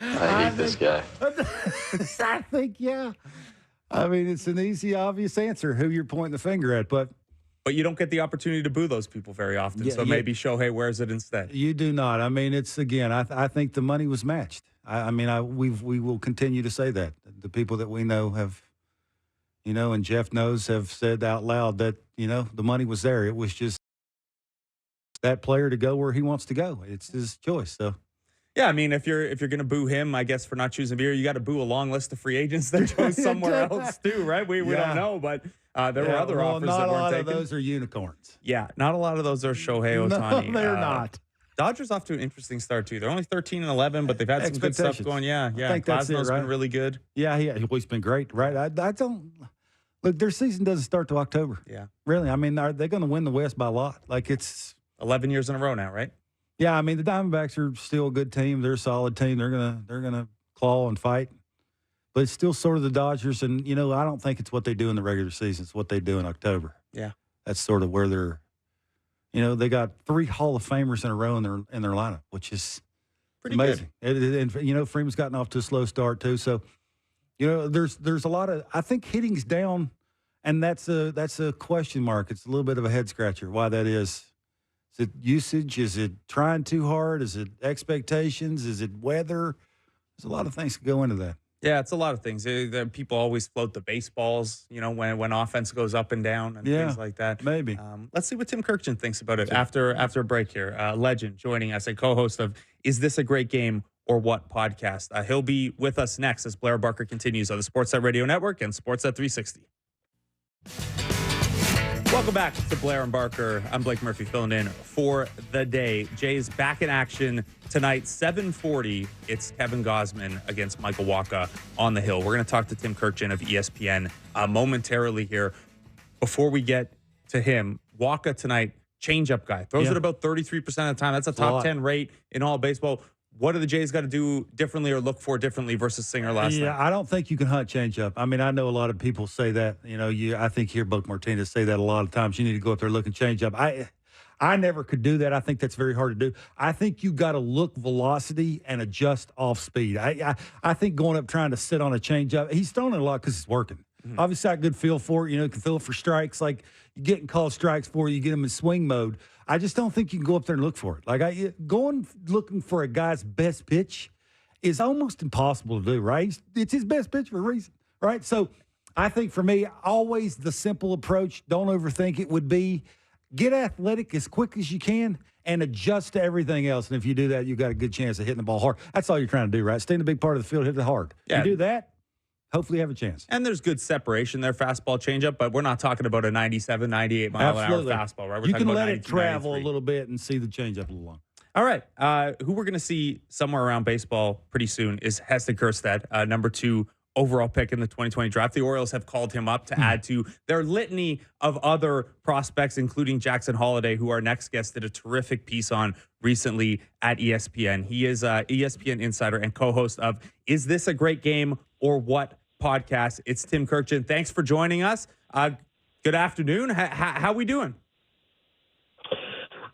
I hate this guy. I think, I mean, it's an easy, obvious answer who you're pointing the finger at, but you don't get the opportunity to boo those people very often. So maybe Shohei wears it instead. You do not. I mean, it's, again, I think the money was matched. We will continue to say that. The people that we know have, and Jeff knows, have said out loud that, the money was there. It was just that player to go where he wants to go. It's his choice. So. Yeah, I mean, if you're going to boo him, I guess, for not choosing Beer, you got to boo a long list of free agents that chose somewhere else too, right? We don't know, but there were other offers that weren't taken. Not a lot of those are unicorns. Yeah, not a lot of those are Shohei Ohtani. No, they're not. Dodgers off to an interesting start too. They're only 13-11, but they've had some good stuff going. Yeah. I think that's it, right? Been really good. Yeah, he's been great, right? I don't look. Their season doesn't start till October. Yeah, really. I mean, are they going to win the West by a lot? Like, it's 11 years in a row now, right? Yeah, I mean, the Diamondbacks are still a good team. They're a solid team. They're gonna claw and fight, but it's still sort of the Dodgers. And I don't think it's what they do in the regular season. It's what they do in October. Yeah, that's sort of where they're. They got 3 Hall of Famers in a row in their lineup, which is Pretty amazing. And Freeman's gotten off to a slow start too. So, there's a lot of, I think hitting's down, and that's a question mark. It's a little bit of a head scratcher why that is. Is it usage? Is it trying too hard? Is it expectations? Is it weather? There's a lot of things that go into that. Yeah, it's a lot of things. People always float the baseballs, when offense goes up and down and things like that. Maybe. Let's see what Tim Kurkjian thinks about it after a break here. Legend joining us, a co-host of Is This a Great Game or What podcast. He'll be with us next as Blair Barker continues on the Sportsnet Radio Network and Sportsnet 360. Welcome back to Blair and Barker. I'm Blake Murphy filling in for the day. Jay's back in action tonight, 7:40. It's Kevin Gausman against Michael Wacha on the Hill. We're going to talk to Tim Kurkjian of ESPN momentarily here. Before we get to him, Wacha tonight, changeup guy. Throws it about 33% of the time. That's a top 10 rate in all baseball. What do the Jays got to do differently or look for differently versus Singer last night? Yeah, I don't think you can hunt changeup. I mean, I know a lot of people say that. I think you hear Buck Martinez say that a lot of times. You need to go up there looking changeup. I never could do that. I think that's very hard to do. I think you got to look velocity and adjust off speed. I think going up trying to sit on a changeup, he's throwing it a lot because it's working. Mm-hmm. Obviously, I got good feel for it. Can feel it for strikes. Like, you're getting called strikes for you get them in swing mode. I just don't think you can go up there and look for it. Like, going looking for a guy's best pitch is almost impossible to do, right? It's his best pitch for a reason, right? So I think for me, always the simple approach, don't overthink it, would be get athletic as quick as you can and adjust to everything else. And if you do that, you've got a good chance of hitting the ball hard. That's all you're trying to do, right? Stay in the big part of the field, hit it hard. Yeah. You do that, hopefully you have a chance. And there's good separation there, fastball changeup, but we're not talking about a 97, 98 mile an hour fastball, right? We're you can let 92, it travel 93. a little bit and see the changeup a little long. All right. Who we're going to see somewhere around baseball pretty soon is Heston Kjerstad, number 2 overall pick in the 2020 draft. The Orioles have called him up to add to their litany of other prospects, including Jackson Holliday, who our next guest did a terrific piece on recently at ESPN. He is an ESPN insider and co-host of Is This a Great Game or What podcast. It's Tim Kurkjian. Thanks for joining us. Good afternoon. How we doing?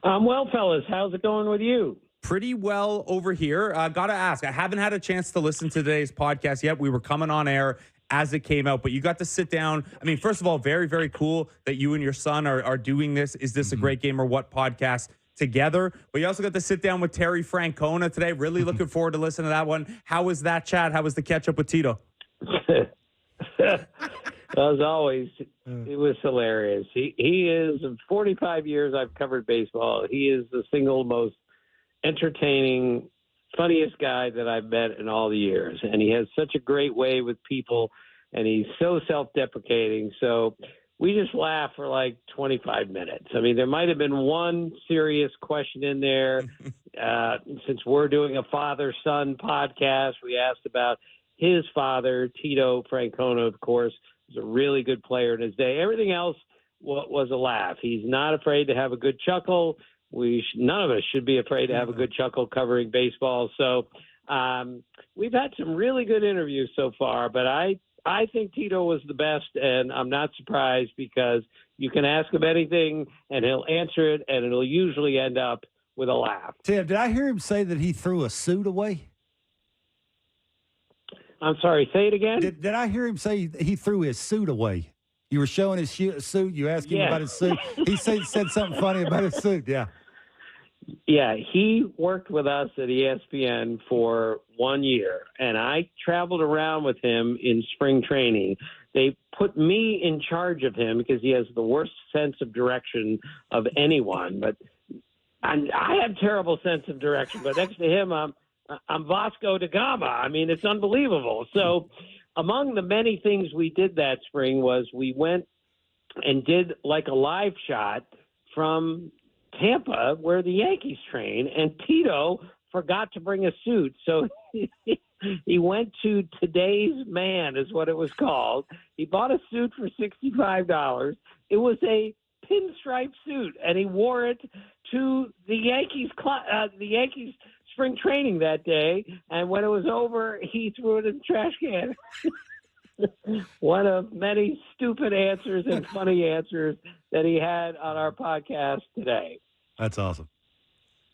Well, fellas. How's it going with you? Pretty well over here. Got to ask, I haven't had a chance to listen to today's podcast yet. We were coming on air as it came out, but you got to sit down. I mean, first of all, very, very cool that you and your son are doing this. Is This a Great Game or What podcast together? But you also got to sit down with Terry Francona today. Really looking forward to listening to that one. How was that chat? How was the catch up with Tito? As always, it was hilarious. He is, in 45 years I've covered baseball, he is the single most entertaining, funniest guy that I've met in all the years. And he has such a great way with people, and he's so self-deprecating. So we just laughed for like 25 minutes. I mean, there might have been one serious question in there. Since we're doing a father-son podcast, we asked about his father, Tito Francona, of course, was a really good player in his day. Everything else was a laugh. He's not afraid to have a good chuckle. None of us should be afraid to have a good chuckle covering baseball. So we've had some really good interviews so far, but I think Tito was the best, and I'm not surprised because you can ask him anything, and he'll answer it, and it'll usually end up with a laugh. Tim, did I hear him say that he threw a suit away? I'm sorry, say it again? Did I hear him say he threw his suit away? You were showing his suit. You asked him about his suit. He said something funny about his suit, yeah. Yeah, he worked with us at ESPN for 1 year, and I traveled around with him in spring training. They put me in charge of him because he has the worst sense of direction of anyone. But I have terrible sense of direction, but next to him, I'm Vasco da Gama. I mean, it's unbelievable. So among the many things we did that spring was we went and did like a live shot from Tampa where the Yankees train, and Tito forgot to bring a suit. So he went to Today's Man is what it was called. He bought a suit for $65. It was a pinstripe suit, and he wore it to the Yankees spring training that day, and when it was over, he threw it in the trash can. One of many stupid answers and funny answers that he had on our podcast today. That's awesome.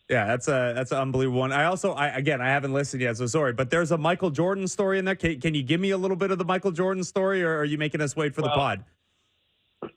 Yeah, that's an unbelievable one. I haven't listened yet, so sorry. But there's a Michael Jordan story in there. Can you give me a little bit of the Michael Jordan story, or are you making us wait for the pod?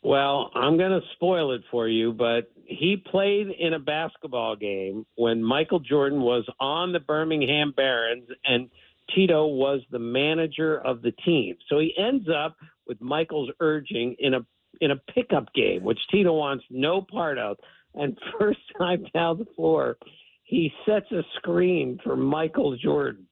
Well, I'm going to spoil it for you, but he played in a basketball game when Michael Jordan was on the Birmingham Barons and Tito was the manager of the team. So he ends up with Michael's urging in a pickup game, which Tito wants no part of. And first time down the floor, he sets a screen for Michael Jordan.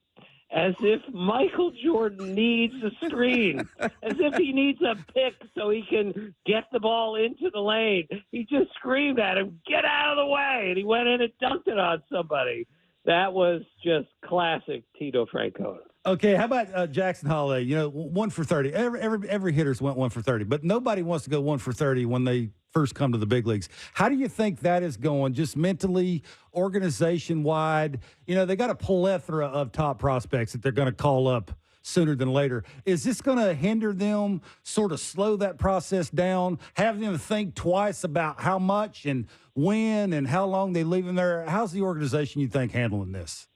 As if Michael Jordan needs a screen, as if he needs a pick so he can get the ball into the lane. He just screamed at him, "Get out of the way!" And he went in and dunked it on somebody. That was just classic Tito Francona. Okay, how about Jackson Holiday? 1 for 30. Every hitter's went 1 for 30, but nobody wants to go 1 for 30 when they first come to the big leagues. How do you think that is going, just mentally, organization-wide? They got a plethora of top prospects that they're going to call up sooner than later. Is this going to hinder them, sort of slow that process down, have them think twice about how much and when and how long they leave them there? How's the organization, you think, handling this?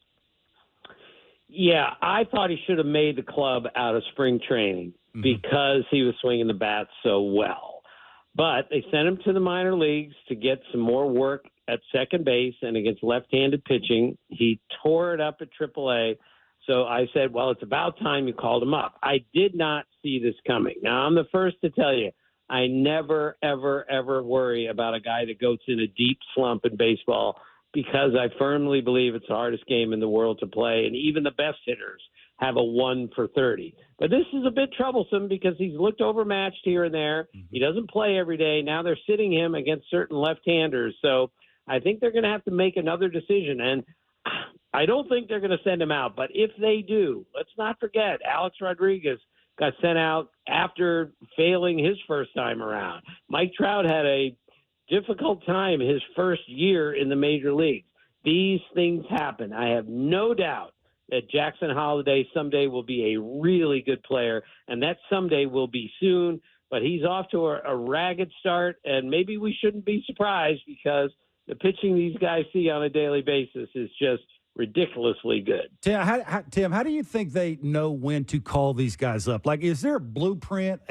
Yeah, I thought he should have made the club out of spring training because he was swinging the bat so well. But they sent him to the minor leagues to get some more work at second base and against left-handed pitching. He tore it up at AAA. So I said, well, it's about time you called him up. I did not see this coming. Now, I'm the first to tell you, I never, ever, ever worry about a guy that goes in a deep slump in baseball because I firmly believe it's the hardest game in the world to play, and even the best hitters have a 1 for 30. But this is a bit troublesome because he's looked overmatched here and there. He doesn't play every day. Now they're sitting him against certain left-handers. So I think they're going to have to make another decision. And I don't think they're going to send him out. But if they do, let's not forget, Alex Rodriguez got sent out after failing his first time around. Mike Trout had a difficult time his first year in the major leagues. These things happen. I have no doubt that Jackson Holiday someday will be a really good player, and that someday will be soon. But he's off to a ragged start, and maybe we shouldn't be surprised because the pitching these guys see on a daily basis is just ridiculously good. Tim, how do you think they know when to call these guys up? Like, is there a blueprint,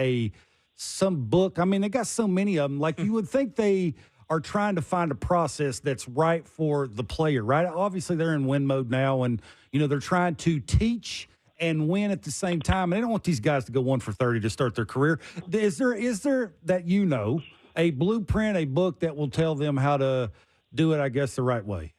some book? I mean, they got so many of them. Like, you would think they are trying to find a process that's right for the player, right? Obviously, they're in win mode now, and, they're trying to teach and win at the same time. And they don't want these guys to go 1 for 30 to start their career. Is there that a blueprint, a book that will tell them how to do it, I guess, the right way?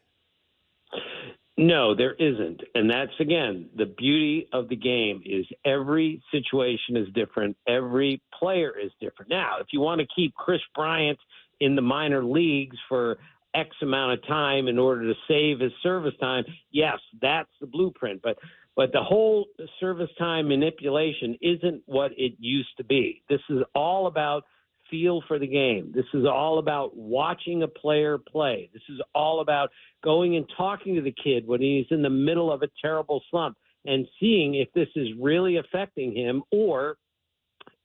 No, there isn't. And that's, again, the beauty of the game is every situation is different. Every player is different. Now, if you want to keep Chris Bryant in the minor leagues for X amount of time in order to save his service time, yes, that's the blueprint. But the whole service time manipulation isn't what it used to be. This is all about feel for the game. This is all about watching a player play. This is all about going and talking to the kid when he's in the middle of a terrible slump and seeing if this is really affecting him or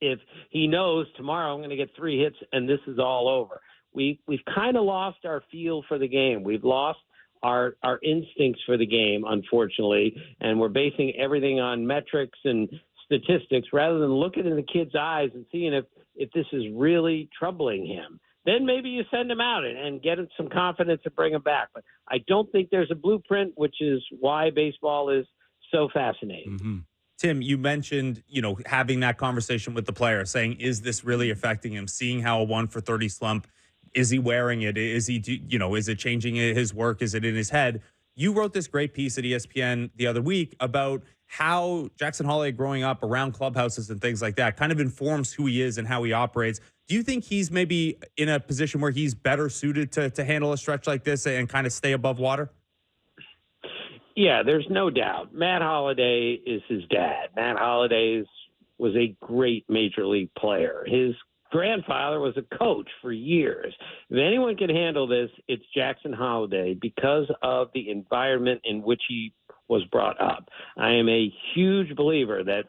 if he knows tomorrow I'm going to get 3 hits and this is all over. We've kind of lost our feel for the game. We've lost our instincts for the game, unfortunately, and we're basing everything on metrics and statistics rather than looking in the kid's eyes and seeing if this is really troubling him. Then maybe you send him out and get him some confidence and bring him back. But I don't think there's a blueprint, which is why baseball is so fascinating. Mm-hmm. Tim, you mentioned, having that conversation with the player, saying, is this really affecting him? Seeing how a 1 for 30 slump, is he wearing it? Is he, is it changing his work? Is it in his head? You wrote this great piece at ESPN the other week about how Jackson Holiday growing up around clubhouses and things like that kind of informs who he is and how he operates. Do you think he's maybe in a position where he's better suited to handle a stretch like this and kind of stay above water? Yeah, there's no doubt. Matt Holliday is his dad. Matt Holliday was a great major league player. His grandfather was a coach for years. If anyone can handle this, it's Jackson Holiday because of the environment in which he was brought up. I am a huge believer that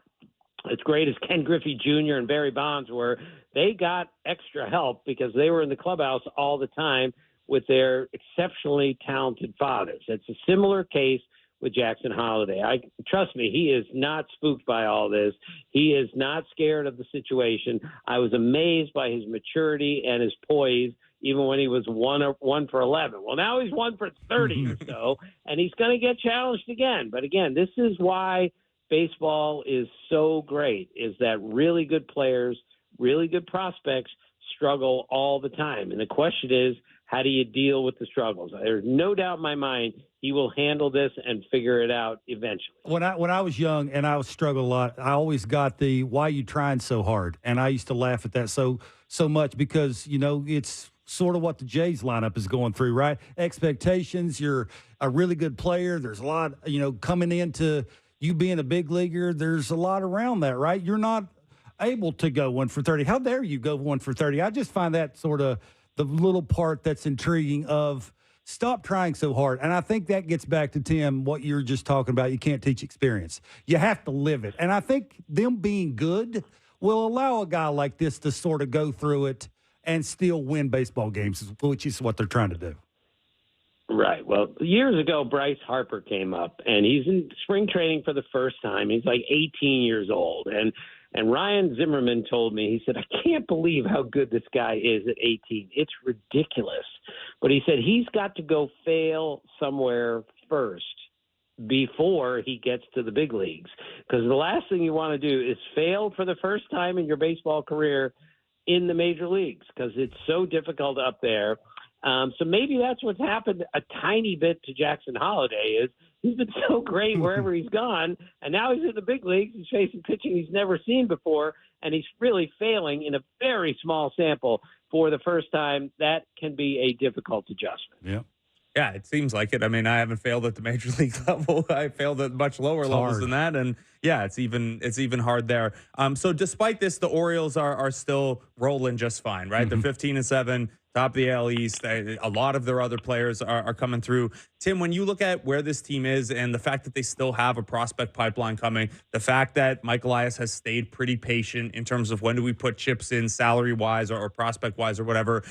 as great as Ken Griffey Jr. and Barry Bonds were, they got extra help because they were in the clubhouse all the time with their exceptionally talented fathers. It's a similar case with Jackson Holliday. Trust me, he is not spooked by all this. He is not scared of the situation. I was amazed by his maturity and his poise, even when he was 1 for 11. Well, now he's 1 for 30 or so, and he's going to get challenged again. But again, this is why baseball is so great, is that really good players, really good prospects struggle all the time. And the question is, how do you deal with the struggles? There's no doubt in my mind he will handle this and figure it out eventually. When I was young and I was struggling a lot, I always got the "why you trying so hard?" And I used to laugh at that so much because, it's sort of what the Jays lineup is going through, right? Expectations, you're a really good player. There's a lot, coming into you being a big leaguer. There's a lot around that, right? You're not able to go 1 for 30. How dare you go 1 for 30? I just find that sort of the little part that's intriguing of stop trying so hard. And I think that gets back to, Tim, what you're just talking about. You can't teach experience. You have to live it. And I think them being good will allow a guy like this to sort of go through it and still win baseball games, which is what they're trying to do. Right. Well, years ago, Bryce Harper came up, and he's in spring training for the first time. He's like 18 years old. And Ryan Zimmerman told me, he said, I can't believe how good this guy is at 18. It's ridiculous. But he said he's got to go fail somewhere first before he gets to the big leagues. Because the last thing you want to do is fail for the first time in your baseball career in the major leagues, because it's so difficult up there. So maybe that's what's happened a tiny bit to Jackson Holliday is he's been so great wherever he's gone, and now he's in the big leagues. He's facing pitching he's never seen before, and he's really failing in a very small sample for the first time. That can be a difficult adjustment. Yeah. Yeah, it seems like it. I mean, I haven't failed at the major league level. I failed at much lower levels than that. And yeah, it's even hard there. So despite this, the Orioles are still rolling just fine, right? Mm-hmm. They're 15-7, top of the AL East. A lot of their other players are coming through. Tim, when you look at where this team is and the fact that they still have a prospect pipeline coming, the fact that Mike Elias has stayed pretty patient in terms of when do we put chips in salary-wise or prospect-wise or whatever,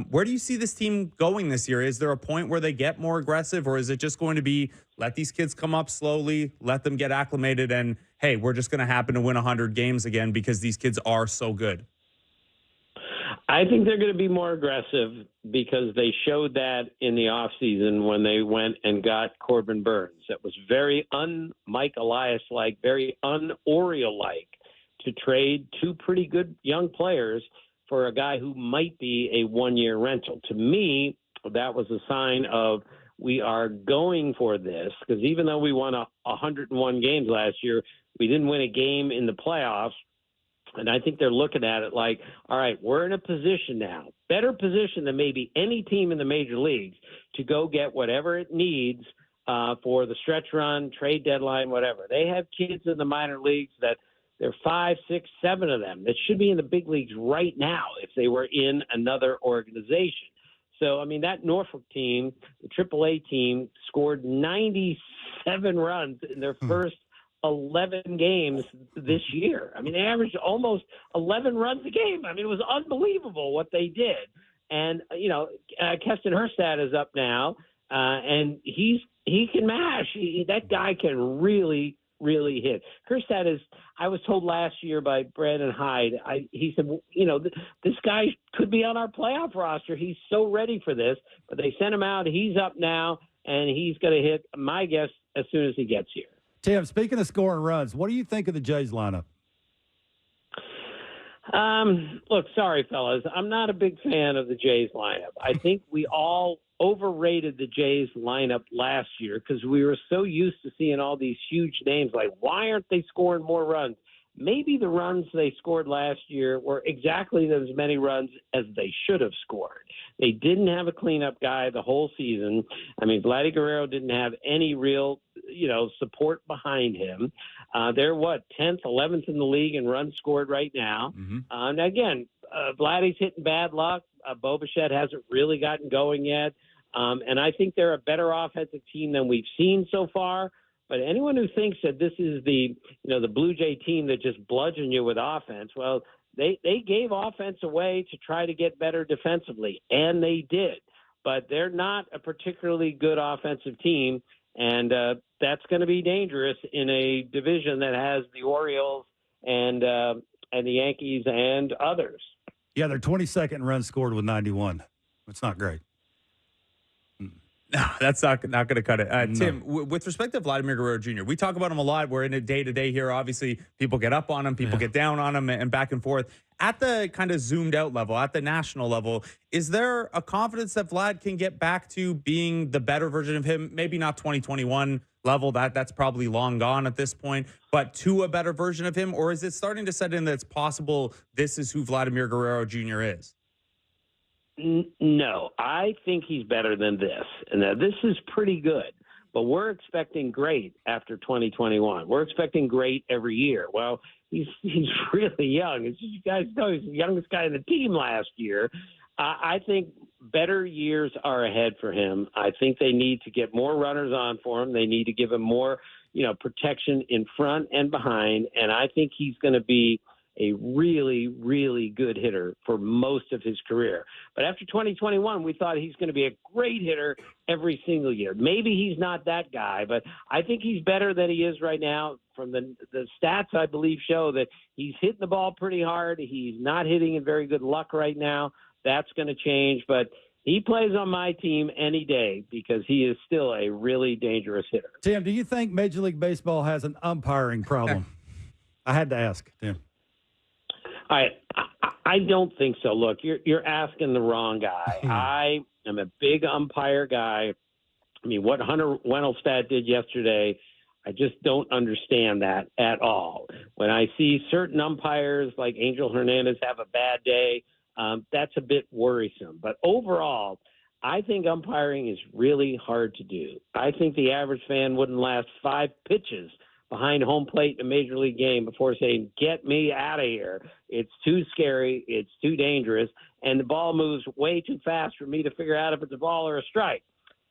where do you see this team going this year? Is there a point where they get more aggressive, or is it just going to be let these kids come up slowly, let them get acclimated, and, hey, we're just going to happen to win 100 games again because these kids are so good? I think they're going to be more aggressive because they showed that in the offseason when they went and got Corbin Burns. That was very un-Mike Elias-like, very un-Oriole-like to trade two pretty good young players for a guy who might be a one-year rental. To me, that was a sign of we are going for this, because even though we won 101 games last year, we didn't win a game in the playoffs. And I think they're looking at it like, all right, we're in a position now, better position than maybe any team in the major leagues to go get whatever it needs for the stretch run, trade deadline, whatever. They have kids in the minor leagues that there are 5, 6, 7 of them that should be in the big leagues right now if they were in another organization. So, I mean, that Norfolk team, the AAA team, scored 97 runs in their first 11 games this year. I mean, they averaged almost 11 runs a game. I mean, it was unbelievable what they did. And, Heston Kjerstad is up now, and he can mash. That guy can really, really hit. Kjerstad is, I was told last year by Brandon Hyde, he said, this guy could be on our playoff roster. He's so ready for this. But they sent him out. He's up now, and he's going to hit, my guess, as soon as he gets here. Tim, speaking of scoring runs, what do you think of the Jays lineup? Look, sorry, fellas. I'm not a big fan of the Jays lineup. I think we all overrated the Jays lineup last year because we were so used to seeing all these huge names. Like, why aren't they scoring more runs? Maybe the runs they scored last year were exactly as many runs as they should have scored. They didn't have a cleanup guy the whole season. I mean, Vladdy Guerrero didn't have any real, support behind him. They're 10th, 11th in the league in runs scored right now. Mm-hmm. And again, Vladdy's hitting bad luck. Bo Bichette hasn't really gotten going yet. And I think they're a better offensive team than we've seen so far. But anyone who thinks that this is the Blue Jay team that just bludgeon you with offense, well, they gave offense away to try to get better defensively, and they did. but they're not a particularly good offensive team, and that's going to be dangerous in a division that has the Orioles and the Yankees and others. Yeah, they're 22nd in runs scored with 91. It's not great. No, that's not going to cut it. No. Tim, with respect to Vladimir Guerrero Jr., we talk about him a lot. We're in a day-to-day here. Obviously, people get up on him, people get down on him, and back and forth. At the kind of zoomed-out level, at the national level, is there a confidence that Vlad can get back to being the better version of him? Maybe not 2021 level. That's probably long gone at this point, but to a better version of him? Or is it starting to set in that it's possible this is who Vladimir Guerrero Jr. is? No, I think he's better than this. And this is pretty good, but we're expecting great after 2021. We're expecting great every year. Well, he's really young. As you guys know, he's the youngest guy in the team last year. I think better years are ahead for him. I think they need to get more runners on for him. They need to give him more, protection in front and behind. And I think he's going to be a really, really good hitter for most of his career. But after 2021, we thought he's going to be a great hitter every single year. Maybe he's not that guy, but I think he's better than he is right now. From the stats, I believe, show that he's hitting the ball pretty hard. He's not hitting in very good luck right now. That's going to change, but he plays on my team any day because he is still a really dangerous hitter. Tim, do you think Major League Baseball has an umpiring problem? I had to ask, Tim. I don't think so. Look, you're asking the wrong guy. I am a big umpire guy. I mean, what Hunter Wendelstedt did yesterday, I just don't understand that at all. When I see certain umpires like Angel Hernandez have a bad day, that's a bit worrisome. But overall, I think umpiring is really hard to do. I think the average fan wouldn't last 5 pitches behind home plate in a major league game before saying, get me out of here. It's too scary. It's too dangerous. And the ball moves way too fast for me to figure out if it's a ball or a strike.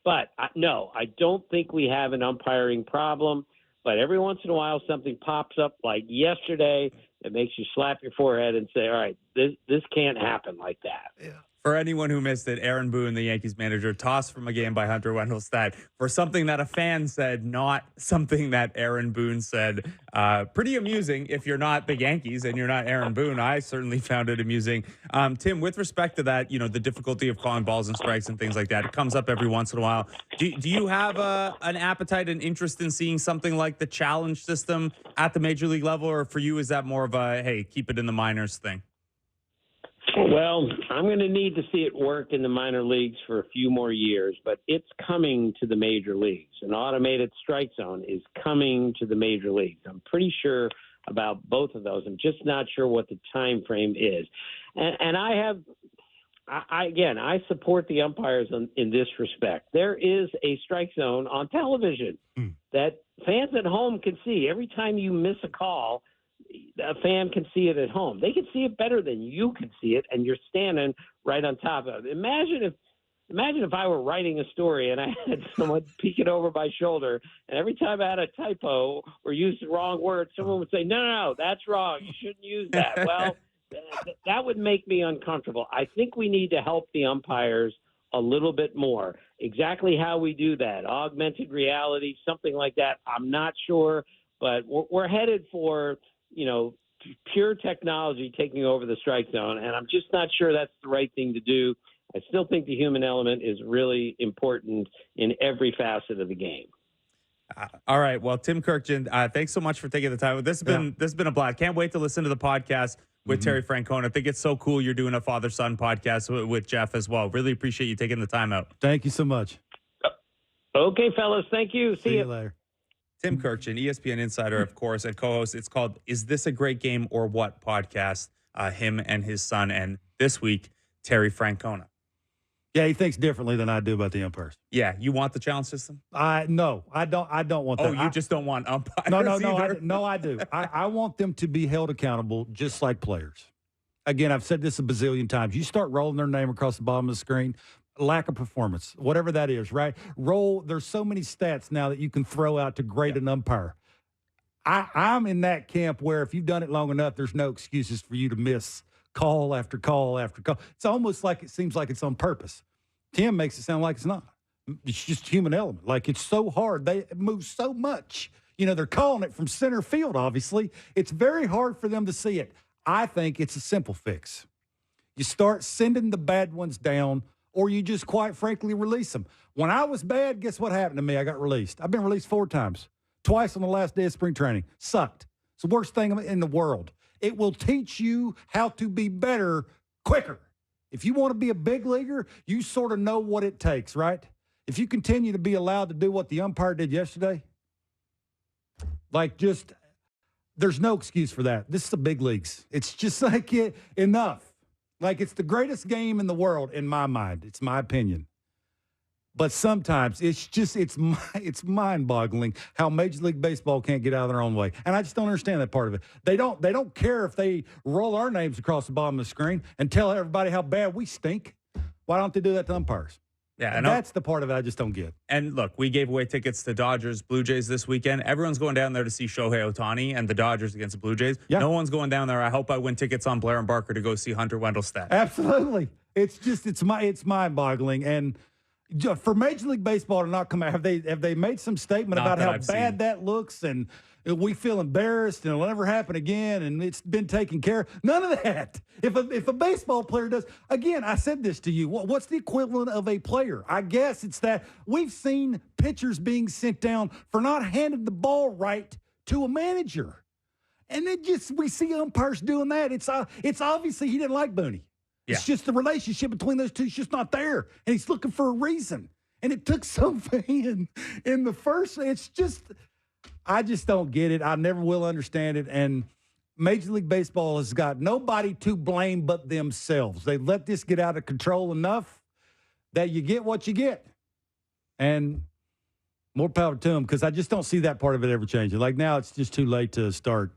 But no, I don't think we have an umpiring problem. But every once in a while, something pops up like yesterday that makes you slap your forehead and say, all right, this can't happen like that. Yeah. For anyone who missed it, Aaron Boone, the Yankees manager, tossed from a game by Hunter Wendelstedt for something that a fan said, not something that Aaron Boone said. Pretty amusing if you're not the Yankees and you're not Aaron Boone. I certainly found it amusing. Tim, with respect to that, the difficulty of calling balls and strikes and things like that, it comes up every once in a while. Do you have an appetite and interest in seeing something like the challenge system at the major league level, or for you, is that more of a, hey, keep it in the minors thing? Well, I'm going to need to see it work in the minor leagues for a few more years, but it's coming to the major leagues. An automated strike zone is coming to the major leagues. I'm pretty sure about both of those. I'm just not sure what the time frame is. And I support the umpires in this respect. There is a strike zone on television that fans at home can see. Every time you miss a call, a fan can see it at home. They can see it better than you can see it, and you're standing right on top of it. Imagine if I were writing a story and I had someone peeking over my shoulder, and every time I had a typo or used the wrong word, someone would say, no, that's wrong. You shouldn't use that. Well, that would make me uncomfortable. I think we need to help the umpires a little bit more. Exactly how we do that, augmented reality, something like that, I'm not sure, but we're headed for pure technology taking over the strike zone, and I'm just not sure that's the right thing to do. I still think the human element is really important in every facet of the game. All right. Well, Tim Kurkjian, thanks so much for taking the time. This has been a blast. Can't wait to listen to the podcast with Terry Francona. I think it's so cool you're doing a father-son podcast with Jeff as well. Really appreciate you taking the time out. Thank you so much. Okay, fellas. Thank you. See you later. Tim Kurkjian, ESPN insider, of course, and co-host. It's called Is This a Great Game or What podcast, him and his son. And this week, Terry Francona. Yeah, he thinks differently than I do about the umpires. Yeah, you want the challenge system? No, I don't want that. Oh, you just don't want umpires? No, I do. I want them to be held accountable just like players. Again, I've said this a bazillion times. You start rolling their name across the bottom of the screen, lack of performance, whatever that is, right? There's so many stats now that you can throw out to grade an umpire. I'm in that camp where if you've done it long enough, there's no excuses for you to miss call after call after call. It's almost like it seems like it's on purpose. Tim makes it sound like it's not. It's just human element. Like, it's so hard. They move so much. You know, they're calling it from center field, obviously. It's very hard for them to see it. I think it's a simple fix. You start sending the bad ones down, or you just, quite frankly, release them. When I was bad, guess what happened to me? I got released. I've been released 4 times. Twice on the last day of spring training. Sucked. It's the worst thing in the world. It will teach you how to be better quicker. If you want to be a big leaguer, you sort of know what it takes, right? If you continue to be allowed to do what the umpire did yesterday, there's no excuse for that. This is the big leagues. It's just like enough. Like, it's the greatest game in the world in my mind. It's my opinion. But sometimes it's mind-boggling how Major League Baseball can't get out of their own way. And I just don't understand that part of it. They don't care if they roll our names across the bottom of the screen and tell everybody how bad we stink. Why don't they do that to umpires? Yeah, and that's the part of it I just don't get. And look, we gave away tickets to Dodgers Blue Jays this weekend. Everyone's going down there to see Shohei Ohtani and the Dodgers against the Blue Jays. Yeah. No one's going down there. I hope I win tickets on Blair and Barker to go see Hunter Wendelstedt. Absolutely. It's mind-boggling. And for Major League Baseball to not come out, have they made some statement about how bad that looks and we feel embarrassed and it'll never happen again and it's been taken care of? None of that. If a baseball player does, again, I said this to you, what's the equivalent of a player? I guess it's that we've seen pitchers being sent down for not handing the ball right to a manager. And we see umpires doing that. It's obviously he didn't like Booney. Yeah. It's just the relationship between those two is just not there. And he's looking for a reason. And it took some in the first. I just don't get it. I never will understand it. And Major League Baseball has got nobody to blame but themselves. They let this get out of control enough that you get what you get. And more power to them, because I just don't see that part of it ever changing. Like, now it's just too late to start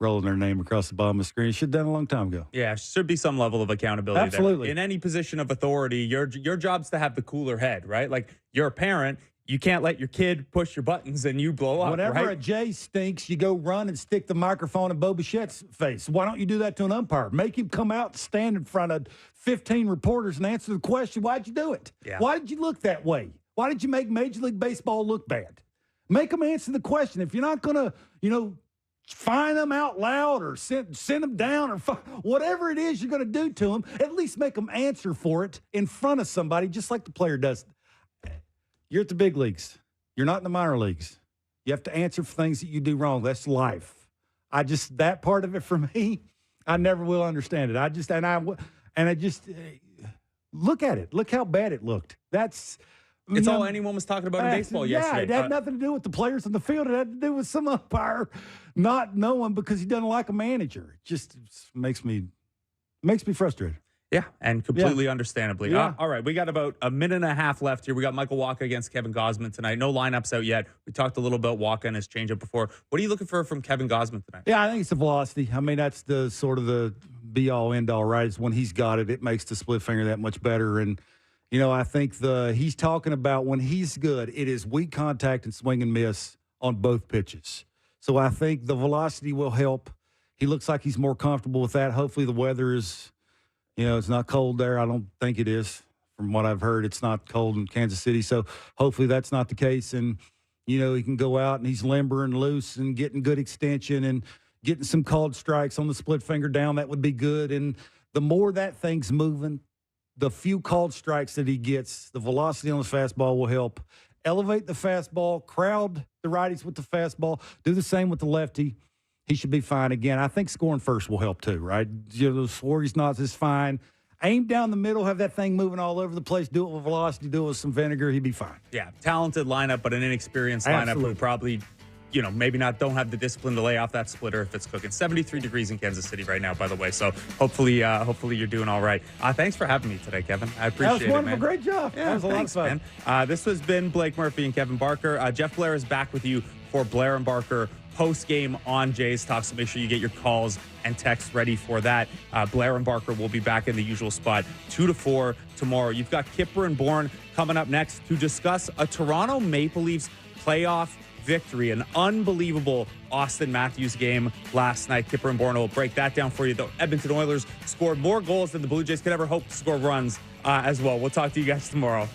rolling their name across the bottom of the screen. Should have done a long time ago. Yeah, should be some level of accountability. Absolutely. There. In any position of authority, your job's to have the cooler head, right? Like, you're a parent. You can't let your kid push your buttons and you blow up. Whenever a J stinks, you go run and stick the microphone in Bo Bichette's face. Why don't you do that to an umpire? Make him come out and stand in front of 15 reporters and answer the question, why'd you do it? Yeah. Why did you look that way? Why did you make Major League Baseball look bad? Make them answer the question. If you're not going to, fine them out loud or send them down or whatever it is you're going to do to them, at least make them answer for it in front of somebody, just like the player does. You're at the big leagues. You're not in the minor leagues. You have to answer for things that you do wrong. That's life. That part of it for me, I never will understand it. Look at it. Look how bad it looked. It's all anyone was talking about in baseball yesterday. It had nothing to do with the players in the field. It had to do with some umpire not knowing because he doesn't like a manager. It just makes me frustrated. Yeah, and completely understandably. Yeah. All right, we got about a minute and a half left here. We got Michael Wacha against Kevin Gausman tonight. No lineups out yet. We talked a little about Wacha and his changeup before. What are you looking for from Kevin Gausman tonight? Yeah, I think it's the velocity. I mean, that's the sort of the be-all, end-all, right? It's when he's got it, it makes the split finger that much better. And, I think he's talking about when he's good, it is weak contact and swing and miss on both pitches. So I think the velocity will help. He looks like he's more comfortable with that. Hopefully the weather is, it's not cold there. I don't think it is. From what I've heard, it's not cold in Kansas City. So hopefully that's not the case. And, he can go out and he's limber and loose and getting good extension and getting some called strikes on the split finger down. That would be good. And the more that thing's moving, the few called strikes that he gets, the velocity on the fastball will help. Elevate the fastball, crowd the righties with the fastball, do the same with the lefty. He should be fine again. I think scoring first will help too, right? Those Swarty's knots is fine. Aim down the middle, have that thing moving all over the place, do it with velocity, do it with some vinegar, he'd be fine. Yeah, talented lineup, but an inexperienced lineup who probably, maybe don't have the discipline to lay off that splitter if it's cooking. 73 degrees in Kansas City right now, by the way. So hopefully you're doing all right. Thanks for having me today, Kevin. I appreciate it, man. That was wonderful. Great job. Yeah, that was a lot of fun. Man. This has been Blake Murphy and Kevin Barker. Jeff Blair is back with you for Blair and Barker post-game on Jays Talk, so make sure you get your calls and texts ready for that. Blair and Barker will be back in the usual spot 2 to 4 tomorrow. You've got Kipper and Bourne coming up next to discuss a Toronto Maple Leafs playoff victory, an unbelievable Austin Matthews game last night. Kipper and Bourne will break that down for you. The Edmonton Oilers scored more goals than the Blue Jays could ever hope to score runs as well. We'll talk to you guys tomorrow.